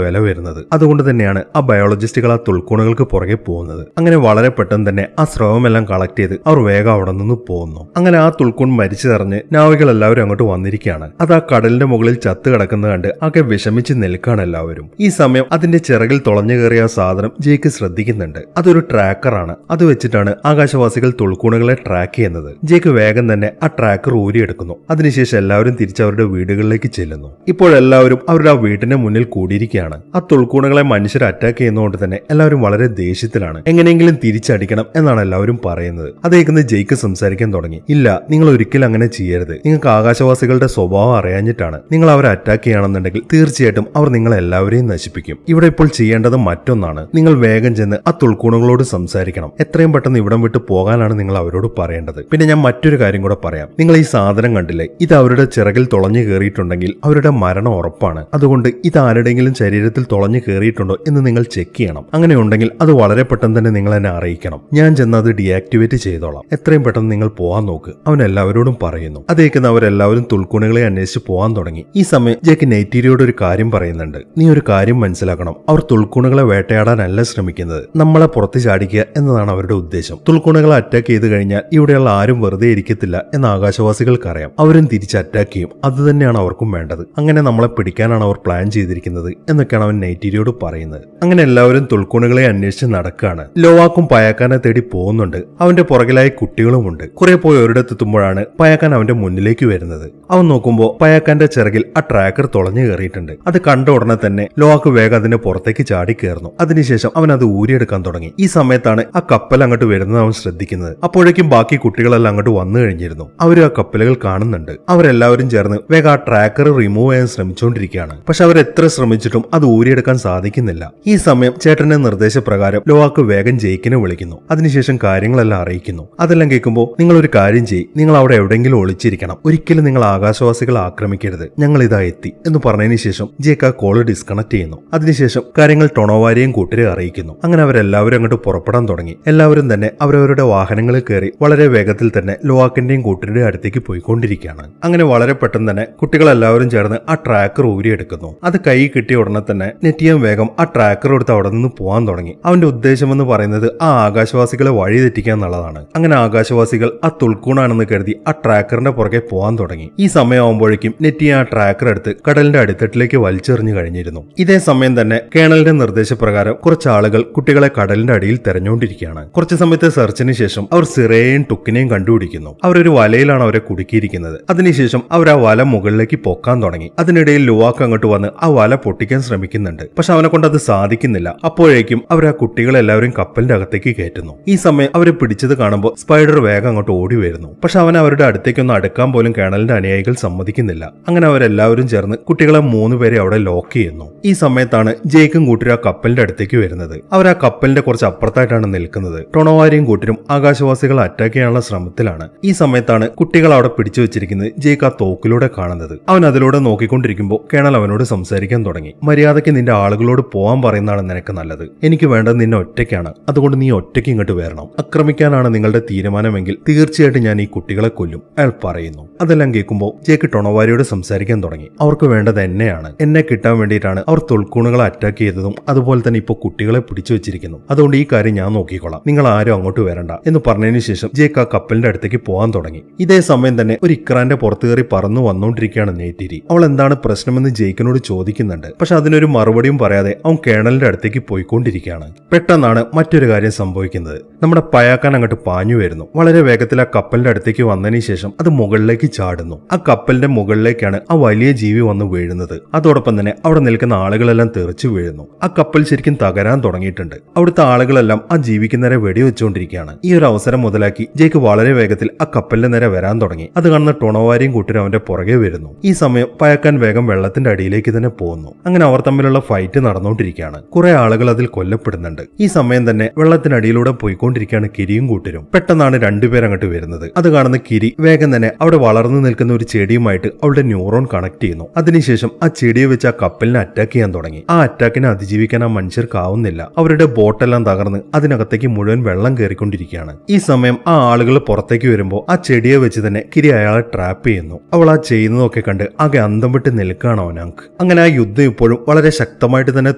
വില വരുന്നത്. അതുകൊണ്ട് തന്നെയാണ് ആ ബയോളജിസ്റ്റുകൾ ആ തുൾക്കൂണുകൾക്ക് പുറകെ പോകുന്നത്. അങ്ങനെ വളരെ പെട്ടെന്ന് തന്നെ ആ സ്രവമെല്ലാം കളക്ട് ചെയ്ത് അവർ വേഗം അവിടെ നിന്ന് പോകുന്നു. അങ്ങനെ ആ തുൾക്കൂൺ മരിച്ചതറിഞ്ഞ് നാവികൾ എല്ലാവരും അങ്ങോട്ട് വന്നിരിക്കുകയാണ്. അത് ആ കടലിന്റെ മുകളിൽ ചത്ത് കിടക്കുന്നത് കണ്ട് ആകെ വിഷമിച്ച് നിൽക്കാണ് എല്ലാവരും. ഈ സമയം അതിന്റെ ചിറകിൽ തുളഞ്ഞു കയറിയ ആ സാധനം ജേക്ക് ശ്രദ്ധിക്കുന്നുണ്ട്. അതൊരു ട്രാക്കറാണ്. അത് വെച്ചിട്ടാണ് ആകാശവാസികൾ തുൾക്കൂണുകളെ ട്രാക്ക് ചെയ്യുന്നത്. ജേക്ക് വേഗം തന്നെ ആ ട്രാക്കർ ഊരിയെടുക്കുന്നു. അതിനുശേഷം എല്ലാവരും തിരിച്ച് അവരുടെ വീടുകളിലേക്ക് ചെല്ലുന്നു. ഇപ്പോഴെല്ലാവരും അവരുടെ ആ വീടിന്റെ മുന്നിൽ കൂടിയിരിക്കുകയാണ്. ആ തുൾക്കൂണുകളെ മനുഷ്യർ അറ്റാക്ക് ചെയ്യുന്നതുകൊണ്ട് തന്നെ എല്ലാവരും വളരെ ദേഷ്യത്തിലാണ്. എങ്ങനെയെങ്കിലും തിരിച്ചടിക്കണം എന്നാണ് എല്ലാവരും പറയുന്നത്. അതേക്കുന്ന ജെയ്ക്ക് സംസാരിക്കാൻ തുടങ്ങി. ഇല്ല, നിങ്ങൾ ഒരിക്കലും അങ്ങനെ ചെയ്യരുത്. നിങ്ങൾക്ക് ആകാശവാസികളുടെ സ്വഭാവം അറിയാഞ്ഞിട്ടാണ്. നിങ്ങൾ അവരെ അറ്റാക്ക് ചെയ്യണമെന്നുണ്ടെങ്കിൽ തീർച്ചയായിട്ടും അവർ നിങ്ങളെല്ലാവരെയും നശിപ്പിക്കും. ഇവിടെ ഇപ്പോൾ ചെയ്യേണ്ടത് മറ്റൊന്നാണ്. നിങ്ങൾ വേഗം ചെന്ന് ആ തുൾക്കൂണുകളോട് സംസാരിക്കണം. എത്രയും പെട്ടെന്ന് ഇവിടം വിട്ട് പോകാനാണ് നിങ്ങൾ അവരോട് പറയേണ്ടത്. പിന്നെ ഞാൻ മറ്റൊരു കാര്യം കൂടെ പറയാം. നിങ്ങൾ ഈ സാധനം കണ്ടില്ലേ? ഇത് അവരുടെ ചിറകിൽ തുളഞ്ഞു കയറിയിട്ടുണ്ടെങ്കിൽ അവരുടെ മരണം ഉറപ്പാണ്. അതുകൊണ്ട് ഇത് ആരുടെയെങ്കിലും ശരീരത്തിൽ തുളഞ്ഞു കയറിയിട്ടുണ്ടോ എന്ന് നിങ്ങൾ ചെക്ക് ചെയ്യണം. അങ്ങനെ ഉണ്ടെങ്കിൽ അത് വളരെ പെട്ടെന്ന് തന്നെ നിങ്ങൾ എന്നെ അറിയിക്കണം. ഞാൻ ചെന്ന് അത് ഡീആക്ടിവേറ്റ് ചെയ്തോളാം. എത്രയും പെട്ടെന്ന് നിങ്ങൾ പോകാൻ നോക്ക്, അവൻ എല്ലാവരോടും പറയുന്നു. അതേക്കുന്ന അവരെല്ലാവരും തുൾക്കൂണുകളെ അന്വേഷിച്ച് പോകാൻ തുടങ്ങി. ഈ സമയം ജേക്ക് നെയ്റ്റീരിയോട് ഒരു കാര്യം പറയുന്നുണ്ട്. നീ ഒരു കാര്യം മനസ്സിലാക്കണം. അവർ തുൾക്കൂണുകളെ വേട്ടയാടാനല്ല ശ്രമിക്കുന്നത്, നമ്മളെ പുറത്ത് ചാടിക്കുക എന്നതാണ് അവരുടെ ഉദ്ദേശം. തുൾക്കൂണുകളെ അറ്റാക്ക് ചെയ്ത് കഴിഞ്ഞാൽ ഇവിടെയുള്ള ആരും വെറുതെ ഇരിക്കത്തില്ല എന്ന് ആകാശവാസികൾക്കറിയാം. അവരും തിരിച്ച് അറ്റാക്ക് ചെയ്യും. അത് തന്നെയാണ് അവർക്കും വേണ്ടത്. അങ്ങനെ നമ്മളെ പിടിക്കാനാണ് അവർ പ്ലാൻ ചെയ്തിരിക്കുന്നത് എന്നൊക്കെയാണ് അവൻ നെയ്റ്റീരിയോട് പറയുന്നത്. അങ്ങനെ എല്ലാവരും തുൾക്കൂണുകളെ അന്വേഷിച്ച് നടക്കുകയാണ്. ലോവാക്കും പയാക്കാനെ തേടി പോകുന്നുണ്ട്. അവന്റെ പുറകിലായി കുട്ടികളുമുണ്ട്. കുറെ പോയി ഒരിടത്തെത്തുമ്പോഴാണ് പയാക്കാൻ അവന്റെ മുന്നിലേക്ക് വരുന്നത്. അവൻ നോക്കുമ്പോൾ പയാക്കാന്റെ ചിറകിൽ ആ ട്രാക്കർ തുളഞ്ഞു കയറിയിട്ടുണ്ട്. അത് കണ്ട ഉടനെ തന്നെ ലോവാക്ക് വേഗം അതിന്റെ പുറത്തേക്ക് ചാടി കയറുന്നു. അതിനുശേഷം അവൻ അത് ഊരിയെടുക്കാൻ തുടങ്ങി. ഈ സമയത്താണ് ആ കപ്പൽ അങ്ങോട്ട് വരുന്നത് അവൻ ശ്രദ്ധിക്കുന്നത്. അപ്പോഴേക്കും ബാക്കി കുട്ടികളെല്ലാം അങ്ങോട്ട് വന്നു കഴിഞ്ഞിരുന്നു. അവരും ആ കപ്പലുകൾ കാണുന്നുണ്ട്. അവരെല്ലാവരും ചേർന്ന് വേഗം ആ ട്രാക്കർ റിമൂവ് ചെയ്യാൻ ശ്രമിച്ചുകൊണ്ടിരിക്കുകയാണ്. പക്ഷെ അവർ എത്ര ശ്രമിച്ചിട്ടും അത് ഊരിയെടുക്കാൻ സാധിക്കുന്നില്ല. ഈ സമയം ചേട്ടന്റെ നിർദ്ദേശപ്രകാരം ലോവാക്ക് വേഗം ജെയ്ക്കിനെ വിളിക്കുന്നു. അതിനുശേഷം കാര്യങ്ങളെല്ലാം അറിയിക്കുന്നു. അതെല്ലാം കേൾക്കുമ്പോൾ നിങ്ങൾ ഒരു കാര്യം ചെയ്യ്, നിങ്ങൾ അവിടെ എവിടെയെങ്കിലും ഒളിച്ചിരിക്കണം. ഒരിക്കലും നിങ്ങൾ ആകാശവാസികളെ ആക്രമിക്കരുത്. ഞങ്ങൾ ഇതാ എത്തി എന്ന് പറഞ്ഞതിന് ശേഷം ജേക്ക് ആ കോള് ഡിസ്കണക്ട് ചെയ്യുന്നു. അതിനുശേഷം കാര്യങ്ങൾ ടൊണോവാരിയും കൂട്ടരെ അറിയിക്കുന്നു. അങ്ങനെ അവരെല്ലാവരും അങ്ങോട്ട് പുറപ്പെടാൻ തുടങ്ങി. എല്ലാവരും തന്നെ അവരവരുടെ വാഹനങ്ങളിൽ കയറി വളരെ വേഗത്തിൽ തന്നെ ലോവാക്കിന്റെയും കൂട്ടരുടെ അടുത്തേക്ക് പോയിക്കൊണ്ടിരിക്കുകയാണ്. അങ്ങനെ വളരെ പെട്ടെന്ന് തന്നെ കുട്ടികളെല്ലാവരും ചേർന്ന് ആ ട്രാക്കർ ഊരിയെടുക്കുന്നു. അത് കൈ കിട്ടിയ ഉടനെ തന്നെ നെറ്റിയം വേഗം ആ ട്രാക്കർ എടുത്ത് അവിടെ നിന്ന് പോകാൻ തുടങ്ങി. അവന്റെ ഉദ്ദേശമെന്ന് പറയുന്നത് ആ ആകാശവാസികളെ വഴിതെറ്റിക്കുക എന്നുള്ളതാണ്. അങ്ങനെ ആകാശവാസികൾ ആ തുൾക്കൂണാണെന്ന് കരുതി ആ ട്രാക്കറിന്റെ പുറകെ പോകാൻ തുടങ്ങി. ഈ സമയമാകുമ്പോഴേക്കും നെറ്റിയ ആ ട്രാക്കർ എടുത്ത് കടലിന്റെ അടിത്തട്ടിലേക്ക് വലിച്ചെറിഞ്ഞു കഴിഞ്ഞിരുന്നു. ഇതേ സമയം തന്നെ കേണലിന്റെ നിർദ്ദേശപ്രകാരം കുറച്ച് ആളുകൾ കുട്ടികളെ കടലിന്റെ അടിയിൽ തെരഞ്ഞുകൊണ്ടിരിക്കുകയാണ്. കുറച്ച് സമയത്തെ സെർച്ചിന് ശേഷം അവർ സിറയെയും ടുക്കിനെയും കണ്ടുപിടിക്കുന്നു. അവരൊരു വലയിലാണ് അവരെ കുടുക്കിയിരിക്കുന്നത്. അതിനുശേഷം അവർ ആ വല മുകളിലേക്ക് പൊക്കാൻ തുടങ്ങി. അതിനിടയിൽ ലുവാക്ക് അങ്ങോട്ട് വന്ന് ആ വല പൊട്ടിക്കാൻ ശ്രമിക്കുന്നുണ്ട്. പക്ഷെ അവനെ കൊണ്ട് അത് സാധിക്കുന്നില്ല. അപ്പോഴേക്കും അവർ ആ കുട്ടികളെല്ലാവരും കപ്പലിന്റെ അകത്തേക്ക് കയറ്റുന്നു. ഈ സമയം അവരെ പിടിച്ചത് കാണുമ്പോൾ സ്പൈഡർ വേഗം അങ്ങോട്ട് ഓടി വരുന്നു. പക്ഷെ അവൻ അവരുടെ അടുത്തേക്കൊന്ന് അടുക്കാൻ പോലും കേണലിന്റെ അനുയായികൾ സമ്മതിക്കുന്നില്ല. അങ്ങനെ അവരെല്ലാവരും ചേർന്ന് കുട്ടികളെ 3 പേരെ അവിടെ ലോക്ക് ചെയ്യുന്നു. ഈ സമയത്താണ് ജേക്കും കൂട്ടരും ആ കപ്പലിന്റെ അടുത്തേക്ക് വരുന്നത്. അവർ ആ കപ്പലിന്റെ കുറച്ച് അപ്പുറത്തായിട്ടാണ് നിൽക്കുന്നത്. ടൊണോവാരിയും കൂട്ടരും ആകാശവാസികളെ അറ്റാക്ക് ചെയ്യാനുള്ള ശ്രമത്തിലാണ്. ഈ സമയത്താണ് കുട്ടികൾ അവിടെ പിടിച്ചു വെച്ചിരിക്കുന്നത് ജേക്ക് ആ തോക്കിലൂടെ കാണുന്നത്. അവൻ അതിലൂടെ നോക്കിക്കൊണ്ടിരിക്കുമ്പോൾ കേണൽ അവനോട് സംസാരിക്കാൻ തുടങ്ങി. മര്യാദയ്ക്ക് നിന്റെ ആളുകളോട് പോകാൻ പറയുന്നതാണ് നിനക്ക് നല്ലത്. എനിക്ക് വേണ്ടത് നിന്നെ ഒറ്റയ്ക്കാണ്. അതുകൊണ്ട് നീ ഒറ്റയ്ക്ക് ഇങ്ങോട്ട് വരണം. ആക്രമിക്കാനാണ് നിങ്ങളുടെ തീരുമാനമെങ്കിൽ തീർച്ചയായിട്ടും ഞാൻ ഈ കുട്ടികളെ കൊല്ലും, അയാൾ പറയുന്നു. അതെല്ലാം കേൾക്കുമ്പോൾ ജേക്ക് ടൊണോവാരിയോട് സംസാരിക്കാൻ തുടങ്ങി. അവർക്ക് വേണ്ടത് എന്നെയാണ്. എന്നെ കിട്ടാൻ വേണ്ടിയിട്ടാണ് അവർ തുൾക്കൂണുകളെ അറ്റാക്ക് ചെയ്തതും അതുപോലെ തന്നെ ഇപ്പോൾ കുട്ടികളെ പിടിച്ചു വെച്ചിരിക്കുന്നു. അതുകൊണ്ട് ഈ കാര്യം ഞാൻ നോക്കിക്കോളാം, നിങ്ങൾ ആരും അങ്ങോട്ട് വരണ്ട എന്ന് പറഞ്ഞതിന് ശേഷം ജേക്ക് ആ കപ്പലിന്റെ അടുത്തേക്ക് പോകാൻ തുടങ്ങി. ഇതേ സമയം തന്നെ ഒരു ഇക്രാന്റെ പുറത്തു കയറി പറന്നു വന്നുകൊണ്ടിരിക്കുകയാണ് നെയ്റ്റിരി. അവൾ എന്താണ് പ്രശ്നമെന്ന് ജേക്കിനോട് ചോദിക്കുന്നുണ്ട്. പക്ഷെ അതിനൊരു മറുപടിയും പറയാതെ അവൻ കേണലിന്റെ അടുത്തേക്ക് പോയിക്കൊണ്ടിരിക്കുകയാണ്. പെട്ടെന്നാണ് മറ്റൊരു കാര്യം സംഭവിക്കുന്നത്. സംഭവിക്കുന്നത്. നമ്മുടെ പയാക്കാൻ അങ്ങോട്ട് പാഞ്ഞു വരുന്നു. വളരെ വേഗത്തിൽ ആ കപ്പലിന്റെ അടുത്തേക്ക് വന്നതിന് ശേഷം അത് മുകളിലേക്ക് ചാടുന്നു. ആ കപ്പലിന്റെ മുകളിലേക്കാണ് ആ വലിയ ജീവി വന്ന് വീഴുന്നത്. അതോടൊപ്പം തന്നെ അവിടെ നിൽക്കുന്ന ആളുകളെല്ലാം തെറിച്ചു വീഴുന്നു. ആ കപ്പൽ ശരിക്കും തകരാൻ തുടങ്ങിയിട്ടുണ്ട്. അവിടുത്തെ ആളുകളെല്ലാം ആ ജീവിക്ക് നേരെ വെടിവെച്ചുകൊണ്ടിരിക്കുകയാണ്. ഈ ഒരു അവസരം മുതലാക്കി ജേക്ക് വളരെ വേഗത്തിൽ ആ കപ്പലിന്റെ നേരെ വരാൻ തുടങ്ങി. അത് കാണുന്ന ടൊണോവാരിയും കൂട്ടരും അവന്റെ പുറകെ വരുന്നു. ഈ സമയം പയാക്കാൻ വേഗം വെള്ളത്തിന്റെ അടിയിലേക്ക് തന്നെ പോകുന്നു. അങ്ങനെ അവർ തമ്മിലുള്ള ഫൈറ്റ് നടന്നുകൊണ്ടിരിക്കുകയാണ്. കുറെ ആളുകൾ അതിൽ കൊല്ലപ്പെടുന്നുണ്ട്. ഈ സമയം തന്നെ വെള്ളത്തിനടിയിലൂടെ പോയിക്കൊണ്ടിരിക്കുകയാണ് കിരിയും കൂട്ടരും. പെട്ടെന്നാണ് രണ്ടുപേർ അങ്ങോട്ട് വരുന്നത്. അത് കാണുന്ന കിരി വേഗം തന്നെ അവിടെ വളർന്നു നിൽക്കുന്ന ഒരു ചെടിയുമായിട്ട് അവളുടെ ന്യൂറോൺ കണക്ട് ചെയ്യുന്നു. അതിനുശേഷം ആ ചെടിയെ വെച്ച് ആ കപ്പലിനെ അറ്റാക്ക് ചെയ്യാൻ തുടങ്ങി. ആ അറ്റാക്കിനെ അതിജീവിക്കാൻ ആ മനുഷ്യർക്കാവുന്നില്ല. അവരുടെ ബോട്ടെല്ലാം തകർന്ന് അതിനകത്തേക്ക് മുഴുവൻ വെള്ളം കയറിക്കൊണ്ടിരിക്കുകയാണ്. ഈ സമയം ആ ആളുകൾ പുറത്തേക്ക് വരുമ്പോൾ ആ ചെടിയെ വെച്ച് തന്നെ കിരി അയാളെ ട്രാപ്പ് ചെയ്യുന്നു. അവൾ ആ ചെയ്യുന്നതൊക്കെ കണ്ട് ആകെ അന്തം വിട്ട് നിൽക്കുകയാണ് അവനാങ്ക്. അങ്ങനെ ആ യുദ്ധം ഇപ്പോഴും വളരെ ശക്തമായിട്ട് തന്നെ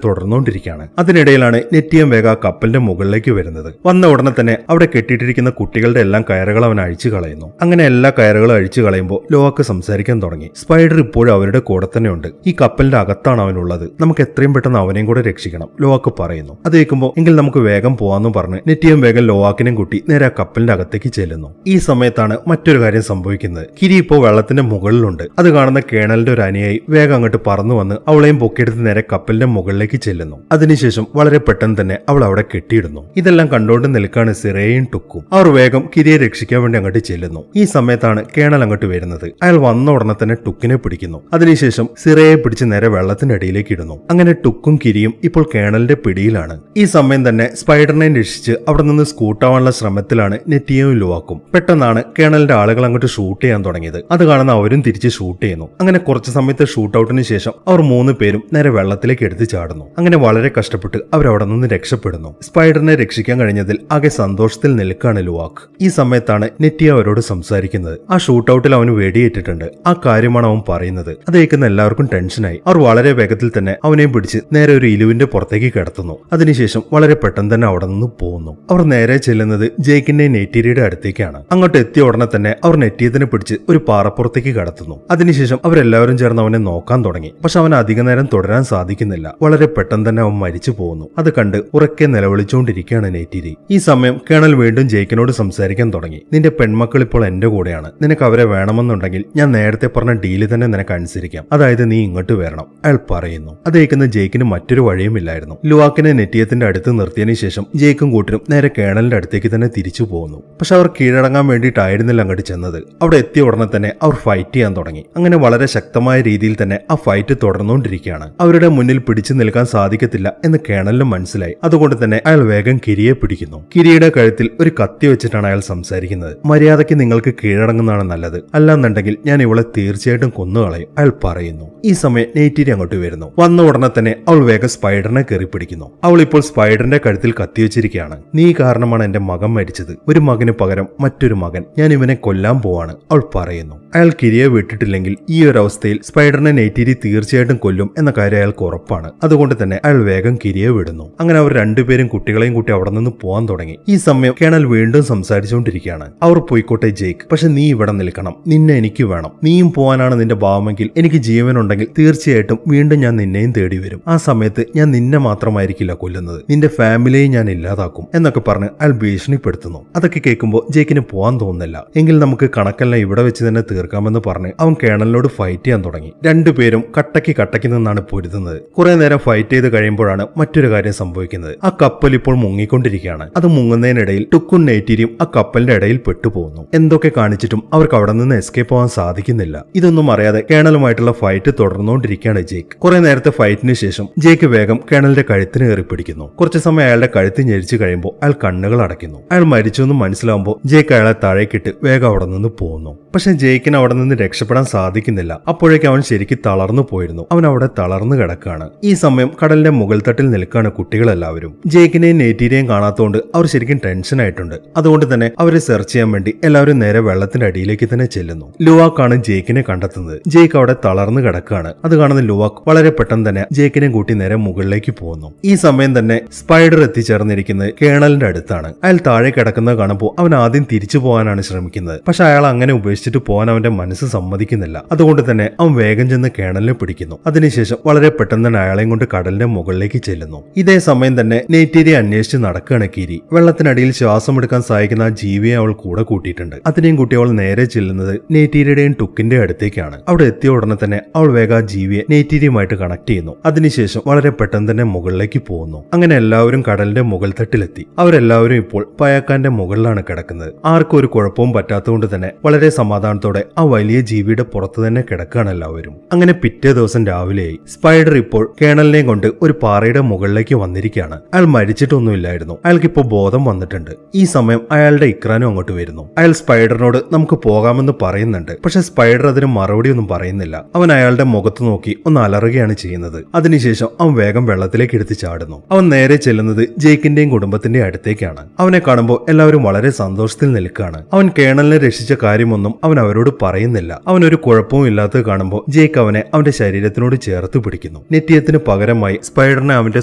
തുടർന്നുകൊണ്ടിരിക്കുകയാണ്. അതിനിടയിലാണ് നെറ്റിയം വേഗം ആ കപ്പലിന്റെ മുകളിലേക്ക് വരുന്നത്. വന്ന ഉടനെ തന്നെ അവിടെ കെട്ടിയിട്ടിരിക്കുന്ന കുട്ടികളുടെ എല്ലാം കയറുകൾ അവൻ അഴിച്ചു കളയുന്നു. അങ്ങനെ എല്ലാ കയറുകളും അഴിച്ചു കളയുമ്പോൾ ലോവാക്ക് സംസാരിക്കാൻ തുടങ്ങി. സ്പൈഡർ ഇപ്പോഴും അവരുടെ കൂടെ തന്നെ ഉണ്ട്. ഈ കപ്പലിന്റെ അകത്താണ് അവനുള്ളത്. നമുക്ക് എത്രയും പെട്ടെന്ന് അവനെയും കൂടെ രക്ഷിക്കണം, ലോവാക്ക് പറയുന്നു. അത് കേൾക്കുമ്പോൾ എങ്കിൽ നമുക്ക് വേഗം പോവാന്നും പറഞ്ഞ് നെറ്റിയം വേഗം ലോവാക്കിനെയും കൂട്ടി നേരെ ആ കപ്പലിന്റെ അകത്തേക്ക് ചെല്ലുന്നു. ഈ സമയത്താണ് മറ്റൊരു കാര്യം സംഭവിക്കുന്നത്. കിരി ഇപ്പോൾ വെള്ളത്തിന്റെ മുകളിലുണ്ട്. അത് കാണുന്ന കേണലിന്റെ ഒരു അനുയായി വേഗം അങ്ങോട്ട് പറന്നു വന്ന് അവളെയും പൊക്കിയെടുത്ത് നേരെ കപ്പലിന്റെ മുകളിലേക്ക് ചെല്ലുന്നു. അതിനുശേഷം വളരെ പെട്ടെന്ന് തന്നെ അവൾ അവിടെ കെട്ടിയിടുന്നു. ഇതെല്ലാം കണ്ടുകൊണ്ട് നിൽക്കാണ് സിറേയും ടുക്കും. അവർ വേഗം കിരിയെ രക്ഷിക്കാൻ വേണ്ടി അങ്ങോട്ട് ചെല്ലുന്നു. ഈ സമയത്താണ് കേണൽ അങ്ങോട്ട് വരുന്നത്. അയാൾ വന്ന ഉടനെ തന്നെ ടുക്കിനെ പിടിക്കുന്നു. അതിനുശേഷം സിറയെ പിടിച്ച് നേരെ വെള്ളത്തിന്റെ അടിയിലേക്ക് ഇടുന്നു. അങ്ങനെ ടുക്കും കിരിയും ഇപ്പോൾ കേണലിന്റെ പിടിയിലാണ്. ഈ സമയം തന്നെ സ്പൈഡറിനെ രക്ഷിച്ച് അവിടെ നിന്ന് സ്കൂട്ടാവാനുള്ള ശ്രമത്തിലാണ് നെറ്റിയവും ലുവാക്കും. പെട്ടെന്നാണ് കേണലിന്റെ ആളുകൾ അങ്ങോട്ട് ഷൂട്ട് ചെയ്യാൻ തുടങ്ങിയത്. അത് കാണുന്ന അവരും തിരിച്ച് ഷൂട്ട് ചെയ്യുന്നു. അങ്ങനെ കുറച്ച് സമയത്തെ ഷൂട്ട് ഔട്ടിന് ശേഷം അവർ 3 പേരും നേരെ വെള്ളത്തിലേക്ക് എടുത്ത് ചാടുന്നു. അങ്ങനെ വളരെ കഷ്ടപ്പെട്ട് അവരവിടെ നിന്ന് രക്ഷപ്പെടുന്നു. സ്പൈഡറിനെ രക്ഷിക്കാൻ കഴിഞ്ഞതിൽ ആകെ സന്തോഷത്തിൽ നിൽക്കാണ് ലുവാക്ക്. ഈ സമയത്താണ് നെറ്റിയ അവരോട് സംസാരിക്കുന്നത്. ആ ഷൂട്ട് ഔട്ടിൽ അവന് വെടിയേറ്റിട്ടുണ്ട്. ആ കാര്യമാണ് അവൻ പറയുന്നത്. അത് കേൾക്കുന്ന എല്ലാവർക്കും ടെൻഷനായി. അവർ വളരെ വേഗത്തിൽ തന്നെ അവനെയും പിടിച്ച് നേരെ ഒരു ഇലുവിന്റെ പുറത്തേക്ക് കിടത്തുന്നു. അതിനുശേഷം വളരെ പെട്ടെന്ന് തന്നെ അവിടെ നിന്ന് പോകുന്നു. അവർ നേരെ ചെല്ലുന്നത് ജേക്കിന്റെ നെറ്റീരിയുടെ അടുത്തേക്കാണ്. അങ്ങോട്ട് എത്തിയ ഉടനെ തന്നെ അവർ നെറ്റിയത്തിനെ പിടിച്ച് ഒരു പാറപ്പുറത്തേക്ക് കടത്തുന്നു. അതിനുശേഷം അവരെല്ലാവരും ചേർന്ന് അവനെ നോക്കാൻ തുടങ്ങി. പക്ഷെ അവൻ അധിക നേരം തുടരാൻ സാധിക്കുന്നില്ല. വളരെ പെട്ടെന്ന് തന്നെ അവൻ മരിച്ചു പോകുന്നു. അത് കണ്ട് ഉറക്കെ നിലവിളിച്ചുകൊണ്ടിരിക്കുകയാണ് നെറ്റിരി. ഈ സമയം കേണൽ വീണ്ടും ജേക്കിനോട് സംസാരിക്കാൻ തുടങ്ങി. നിന്റെ പെൺമക്കൾ ഇപ്പോൾ എന്റെ കൂടെയാണ്. നിനക്ക് അവരെ വേണമെന്നുണ്ടെങ്കിൽ ഞാൻ നേരത്തെ പറഞ്ഞ ഡീല് തന്നെ നിനക്ക് അനുസരിക്കാം. അതായത് നീ ഇങ്ങോട്ട് വരണം, അയാൾ പറയുന്നു. അത് കേൾക്കുന്ന ജേക്കിന് മറ്റൊരു വഴിയുമില്ലായിരുന്നു. ലുവാക്കിനെ നെറ്റിയത്തിന്റെ അടുത്ത് നിർത്തിയതിനു ശേഷം ജേക്കും കൂട്ടരും നേരെ കേണലിന്റെ അടുത്തേക്ക് തന്നെ തിരിച്ചു പോകുന്നു. പക്ഷെ അവർ കീഴടങ്ങാൻ വേണ്ടിയിട്ടായിരുന്നില്ല അങ്ങോട്ട് ചെന്നത്. അവിടെ എത്തിയ ഉടനെ തന്നെ അവർ ഫൈറ്റ് ചെയ്യാൻ തുടങ്ങി. അങ്ങനെ വളരെ ശക്തമായ രീതിയിൽ തന്നെ ആ ഫൈറ്റ് തുടർന്നുകൊണ്ടിരിക്കുകയാണ്. അവരുടെ മുന്നിൽ പിടിച്ചു നിൽക്കാൻ സാധിക്കത്തില്ല എന്ന് കേണലിനും മനസ്സിലായി. അതുകൊണ്ട് തന്നെ അയാൾ വേഗം കിരിയെ പിടിക്കുന്നു. കിരിയുടെ കഴുത്തിൽ ഒരു കത്തി വെച്ചിട്ടാണ് അയാൾ സംസാരിക്കുന്നത്. മര്യാദയ്ക്ക് നിങ്ങൾക്ക് കീഴടങ്ങുന്നതാണ് നല്ലത്, അല്ലാന്നുണ്ടെങ്കിൽ ഞാൻ ഇവളെ തീർച്ചയായിട്ടും കൊന്നുകളയും, അയാൾ പറയുന്നു. ഈ സമയം നെയ്റ്റിരി അങ്ങോട്ട് വരുന്നു. വന്ന ഉടനെ തന്നെ അവൾ വേഗം സ്പൈഡറിനെ കയറി പിടിക്കുന്നു. അവൾ ഇപ്പോൾ സ്പൈഡറിന്റെ കഴുത്തിൽ കത്തി വെച്ചിരിക്കുകയാണ്. നീ കാരണമാണ് എന്റെ മകൻ മരിച്ചത്. ഒരു മകന് പകരം മറ്റൊരു മകൻ. ഞാൻ ഇവനെ കൊല്ലാൻ പോവാണ്, അവൾ പറയുന്നു. അയാൾ കിരിയെ വിട്ടിട്ടില്ലെങ്കിൽ ഈ ഒരു അവസ്ഥയിൽ സ്പൈഡറിനെ നെയ്റ്റിരി തീർച്ചയായിട്ടും കൊല്ലും എന്ന കാര്യം അയാൾക്ക് ഉറപ്പാണ്. അതുകൊണ്ട് തന്നെ അയാൾ വേഗം കിരിയെ വിടുന്നു. അങ്ങനെ അവർ രണ്ടുപേരും കുട്ടികളെയും കൂട്ടി അവിടെ നിന്ന് പോകാൻ തുടങ്ങി. ഈ സമയം കേണൽ വീണ്ടും സംസാരിച്ചുകൊണ്ടിരിക്കുകയാണ്. അവർ പോയിക്കോട്ടെ ജേക്ക്, പക്ഷെ നീ ഇവിടെ നിൽക്കണം. നിന്നെ എനിക്ക് വേണം. നീയും പോവാനാണ് നിന്റെ ഭാവമെങ്കിൽ എനിക്ക് ജീവനുണ്ടെങ്കിൽ തീർച്ചയായിട്ടും വീണ്ടും ഞാൻ നിന്നെയും തേടി വരും. ആ സമയത്ത് ഞാൻ നിന്നെ മാത്രമായിരിക്കില്ല കൊല്ലുന്നത്, നിന്റെ ഫാമിലിയെ ഞാൻ ഇല്ലാതാക്കും എന്നൊക്കെ പറഞ്ഞ് അയാൾ ഭീഷണിപ്പെടുത്തുന്നു. അതൊക്കെ കേൾക്കുമ്പോൾ ജേക്കിന് പോകാൻ തോന്നുന്നില്ല. എങ്കിൽ നമുക്ക് കണക്കെല്ലാം ഇവിടെ വെച്ച് തന്നെ തീർക്കാമെന്ന് പറഞ്ഞ് അവൻ കേണലിനോട് ഫൈറ്റ് ചെയ്യാൻ തുടങ്ങി. രണ്ടുപേരും കട്ടയ്ക്ക് നിന്നാണ് പൊരുതുന്നത്. കുറെ നേരം ഫൈറ്റ് ചെയ്ത് കഴിയുമ്പോഴാണ് മറ്റൊരു കാര്യം സംഭവിക്കുന്നത്. ആ കപ്പൽ ഇപ്പോൾ മുങ്ങിക്കൊണ്ടിരിക്കുകയാണ്. അത് മുങ്ങുന്നതിനിടയിൽ ടുക്കും നെയ്റ്റിരിയും ആ കപ്പലിന്റെ ഇടയിൽ പെട്ടുപോകുന്നു. എന്തൊക്കെ കാണിച്ചിട്ടും അവർക്ക് അവിടെ നിന്ന് എസ്കേപ്പ് ആവാൻ സാധിക്കുന്നില്ല. ഇതൊന്നും അറിയാതെ കേണലുമായിട്ടുള്ള ഫൈറ്റ് തുടർന്നുകൊണ്ടിരിക്കുകയാണ് ജേക്ക്. കുറെ നേരത്തെ ഫൈറ്റിന് ശേഷം ജേക്ക് വേഗം കേണലിന്റെ കഴുത്തിന് കയറി പിടിക്കുന്നു. കുറച്ചു സമയം അയാളുടെ കഴുത്ത് ഞെരിച്ചു കഴിയുമ്പോൾ അയാൾ കണ്ണുകൾ അടയ്ക്കുന്നു. അയാൾ മരിച്ചെന്ന് മനസ്സിലാവുമ്പോൾ ജേക്ക് അയാളെ താഴേക്കിട്ട് വേഗം അവിടെ നിന്ന് പോകുന്നു. പക്ഷെ ജേക്കിന് അവിടെ നിന്ന് രക്ഷപ്പെടാൻ സാധിക്കുന്നില്ല. അപ്പോഴേക്കും അവൻ ശരിക്കും തളർന്നു പോയിരുന്നു. അവൻ അവിടെ തളർന്നു കിടക്കാണ്. ഈ സമയം കടലിന്റെ മുകൾ തട്ടിൽ നിൽക്കാണ് കുട്ടികളെല്ലാവരും. ജേക്കിനെയും നെയ്റ്റീരിയെയും കാണാത്തതുകൊണ്ട് അവർ ശരിക്കും ടെൻഷൻ ആയിട്ടുണ്ട്. അതുകൊണ്ട് തന്നെ അവരെ സെർച്ച് ചെയ്യാൻ വേണ്ടി എല്ലാവരും നേരെ വെള്ളത്തിന്റെ അടിയിലേക്ക് തന്നെ ചെല്ലുന്നു. ലുവാക്കാണ് ജേക്കിനെ കണ്ടെത്തുന്നത്. ജേക്ക് അവിടെ തളർന്നു കിടക്കാണ്. അത് കാണുന്ന ലുവാക്ക് വളരെ പെട്ടെന്ന് തന്നെ ജേക്കിനെ കൂട്ടി നേരെ മുകളിലേക്ക് പോകുന്നു. ഈ സമയം തന്നെ സ്പൈഡർ എത്തിച്ചേർന്നിരിക്കുന്നത് കേണലിന്റെ അടുത്താണ്. അയാൾ താഴെ കിടക്കുന്നത് കാണുമ്പോൾ അവൻ ആദ്യം തിരിച്ചു പോകാനാണ് ശ്രമിക്കുന്നത്. പക്ഷെ അയാൾ അങ്ങനെ ഉപേക്ഷിച്ച് ഉപേക്ഷിച്ചിട്ട് പോകാൻ അവന്റെ മനസ്സ് സമ്മതിക്കുന്നില്ല. അതുകൊണ്ട് തന്നെ അവൻ വേഗം ചെന്ന് കേണലിനെ പിടിക്കുന്നു. അതിനുശേഷം വളരെ പെട്ടെന്ന് തന്നെ അയാളെയും കൊണ്ട് കടലിന്റെ മുകളിലേക്ക് ചെല്ലുന്നു. ഇതേ സമയം തന്നെ നെയ്റ്റീരിയെ അന്വേഷിച്ച് നടക്കുകയാണ് കീരി. വെള്ളത്തിനടിയിൽ ശ്വാസമെടുക്കാൻ സഹായിക്കുന്ന ആ ജീവിയെ അവൾ കൂടെ കൂട്ടിയിട്ടുണ്ട്. അതിനെയും കൂട്ടി അവൾ നേരെ ചെല്ലുന്നത് നെയ്റ്റീരിയുടെയും ടുക്കിന്റെ അടുത്തേക്കാണ്. അവിടെ എത്തിയ ഉടനെ തന്നെ അവൾ വേഗം ആ ജീവിയെ നെയ്റ്റീരിയുമായിട്ട് കണക്ട് ചെയ്യുന്നു. അതിനുശേഷം വളരെ പെട്ടെന്ന് തന്നെ മുകളിലേക്ക് പോകുന്നു. അങ്ങനെ എല്ലാവരും കടലിന്റെ മുകൾ തട്ടിലെത്തി. അവരെല്ലാവരും ഇപ്പോൾ പയാക്കാന്റെ മുകളിലാണ് കിടക്കുന്നത്. ആർക്കും ഒരു കുഴപ്പവും പറ്റാത്തതുകൊണ്ട് തന്നെ വളരെ സമാധാനത്തോടെ ആ വലിയ ജീവിയുടെ പുറത്ത് തന്നെ കിടക്കുകയാണ് എല്ലാവരും. അങ്ങനെ പിറ്റേ ദിവസം രാവിലെയായി. സ്പൈഡർ ഇപ്പോൾ കേണലിനെയും കൊണ്ട് ഒരു പാറയുടെ മുകളിലേക്ക് വന്നിരിക്കുകയാണ്. അയാൾ മരിച്ചിട്ടൊന്നുമില്ലായിരുന്നു. അയാൾക്ക് ഇപ്പോൾ ബോധം വന്നിട്ടുണ്ട്. ഈ സമയം അയാളുടെ ഇക്രാനും അങ്ങോട്ട് വരുന്നു. അയാൾ സ്പൈഡറിനോട് നമുക്ക് പോകാമെന്ന് പറയുന്നുണ്ട്. പക്ഷെ സ്പൈഡർ അതിന് മറുപടി ഒന്നും പറയുന്നില്ല. അവൻ അയാളുടെ മുഖത്ത് നോക്കി ഒന്ന് അലറുകയാണ് ചെയ്യുന്നത്. അതിനുശേഷം അവൻ വേഗം വെള്ളത്തിലേക്ക് എടുത്ത് ചാടുന്നു. അവൻ നേരെ ചെല്ലുന്നത് ജേക്കിന്റെയും കുടുംബത്തിന്റെ അടുത്തേക്കാണ്. അവനെ കാണുമ്പോൾ എല്ലാവരും വളരെ സന്തോഷത്തിൽ നിൽക്കുകയാണ്. അവൻ കേണലിനെ രക്ഷിച്ച കാര്യമൊന്നും അവൻ അവരോട് പറയുന്നില്ല. അവനൊരു കുഴപ്പവും ഇല്ലാത്തത് കാണുമ്പോൾ ജേക്ക് അവനെ അവന്റെ ശരീരത്തിനോട് ചേർത്ത് പിടിക്കുന്നു. നെറ്റിയത്തിന് പകരമായി സ്പൈഡറിനെ അവന്റെ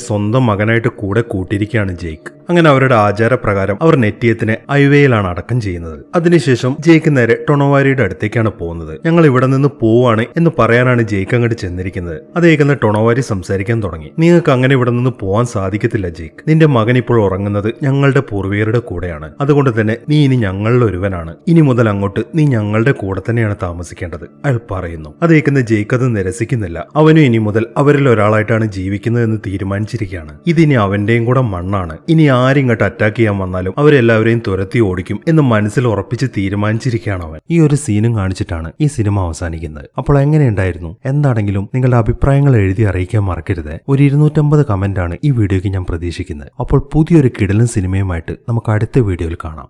സ്വന്തം മകനായിട്ട് കൂടെ കൂട്ടിയിരിക്കുകയാണ് ജേക്ക്. അങ്ങനെ അവരുടെ ആചാരപ്രകാരം അവർ നെറ്റിയത്തിനെ ഐവേയിലാണ് അടക്കം ചെയ്യുന്നത്. അതിനുശേഷം ജേക്ക് നേരെ ടൊണോവാരിയുടെ അടുത്തേക്കാണ് പോകുന്നത്. ഞങ്ങൾ ഇവിടെ നിന്ന് പോവാണ് എന്ന് പറയാനാണ് ജേക്ക് അങ്ങോട്ട് ചെന്നിരിക്കുന്നത്. അത് കേൾക്കുന്ന ടൊണോവാരി സംസാരിക്കാൻ തുടങ്ങി. നിങ്ങൾക്ക് അങ്ങനെ ഇവിടെ നിന്ന് പോവാൻ സാധിക്കത്തില്ല ജേക്ക്. നിന്റെ മകൻ ഇപ്പോൾ ഉറങ്ങുന്നത് ഞങ്ങളുടെ പൂർവികരുടെ കൂടെയാണ്. അതുകൊണ്ട് തന്നെ നീ ഇനി ഞങ്ങളിൽ ഒരുവനാണ്. ഇനി മുതൽ അങ്ങോട്ട് നീ ഞങ്ങളുടെ കൂടെ തന്നെയാണ് താമസിക്കേണ്ടത് അയാൾ പറയുന്നു. അത് കേൾക്കുന്ന ജേക്ക് അത് നിരസിക്കുന്നില്ല. അവനും ഇനി മുതൽ അവരിൽ ഒരാളായിട്ടാണ് ജീവിക്കുന്നതെന്ന് തീരുമാനിച്ചിരിക്കുകയാണ്. ഇതിനി അവന്റെയും കൂടെ മണ്ണാണ്. ഇനി ആരിങ്ങോട്ട് അറ്റാക്ക് ചെയ്യാൻ വന്നാലും അവരെല്ലാവരെയും തുരത്തി ഓടിക്കും എന്ന് മനസ്സിൽ ഉറപ്പിച്ച് തീരുമാനിച്ചിരിക്കുകയാണ് അവൻ. ഈ ഒരു സീനും കാണിച്ചിട്ടാണ് ഈ സിനിമ അവസാനിക്കുന്നത്. അപ്പോൾ എങ്ങനെയുണ്ടായിരുന്നു? എന്താണെങ്കിലും നിങ്ങളുടെ അഭിപ്രായങ്ങൾ എഴുതി അറിയിക്കാൻ മറക്കരുത്. ഒരു 250 കമന്റ് ആണ് ഈ വീഡിയോയ്ക്ക് ഞാൻ പ്രതീക്ഷിക്കുന്നത്. അപ്പോൾ പുതിയൊരു കിടിലൻ സിനിമയുമായിട്ട് നമുക്ക് അടുത്ത വീഡിയോയിൽ കാണാം.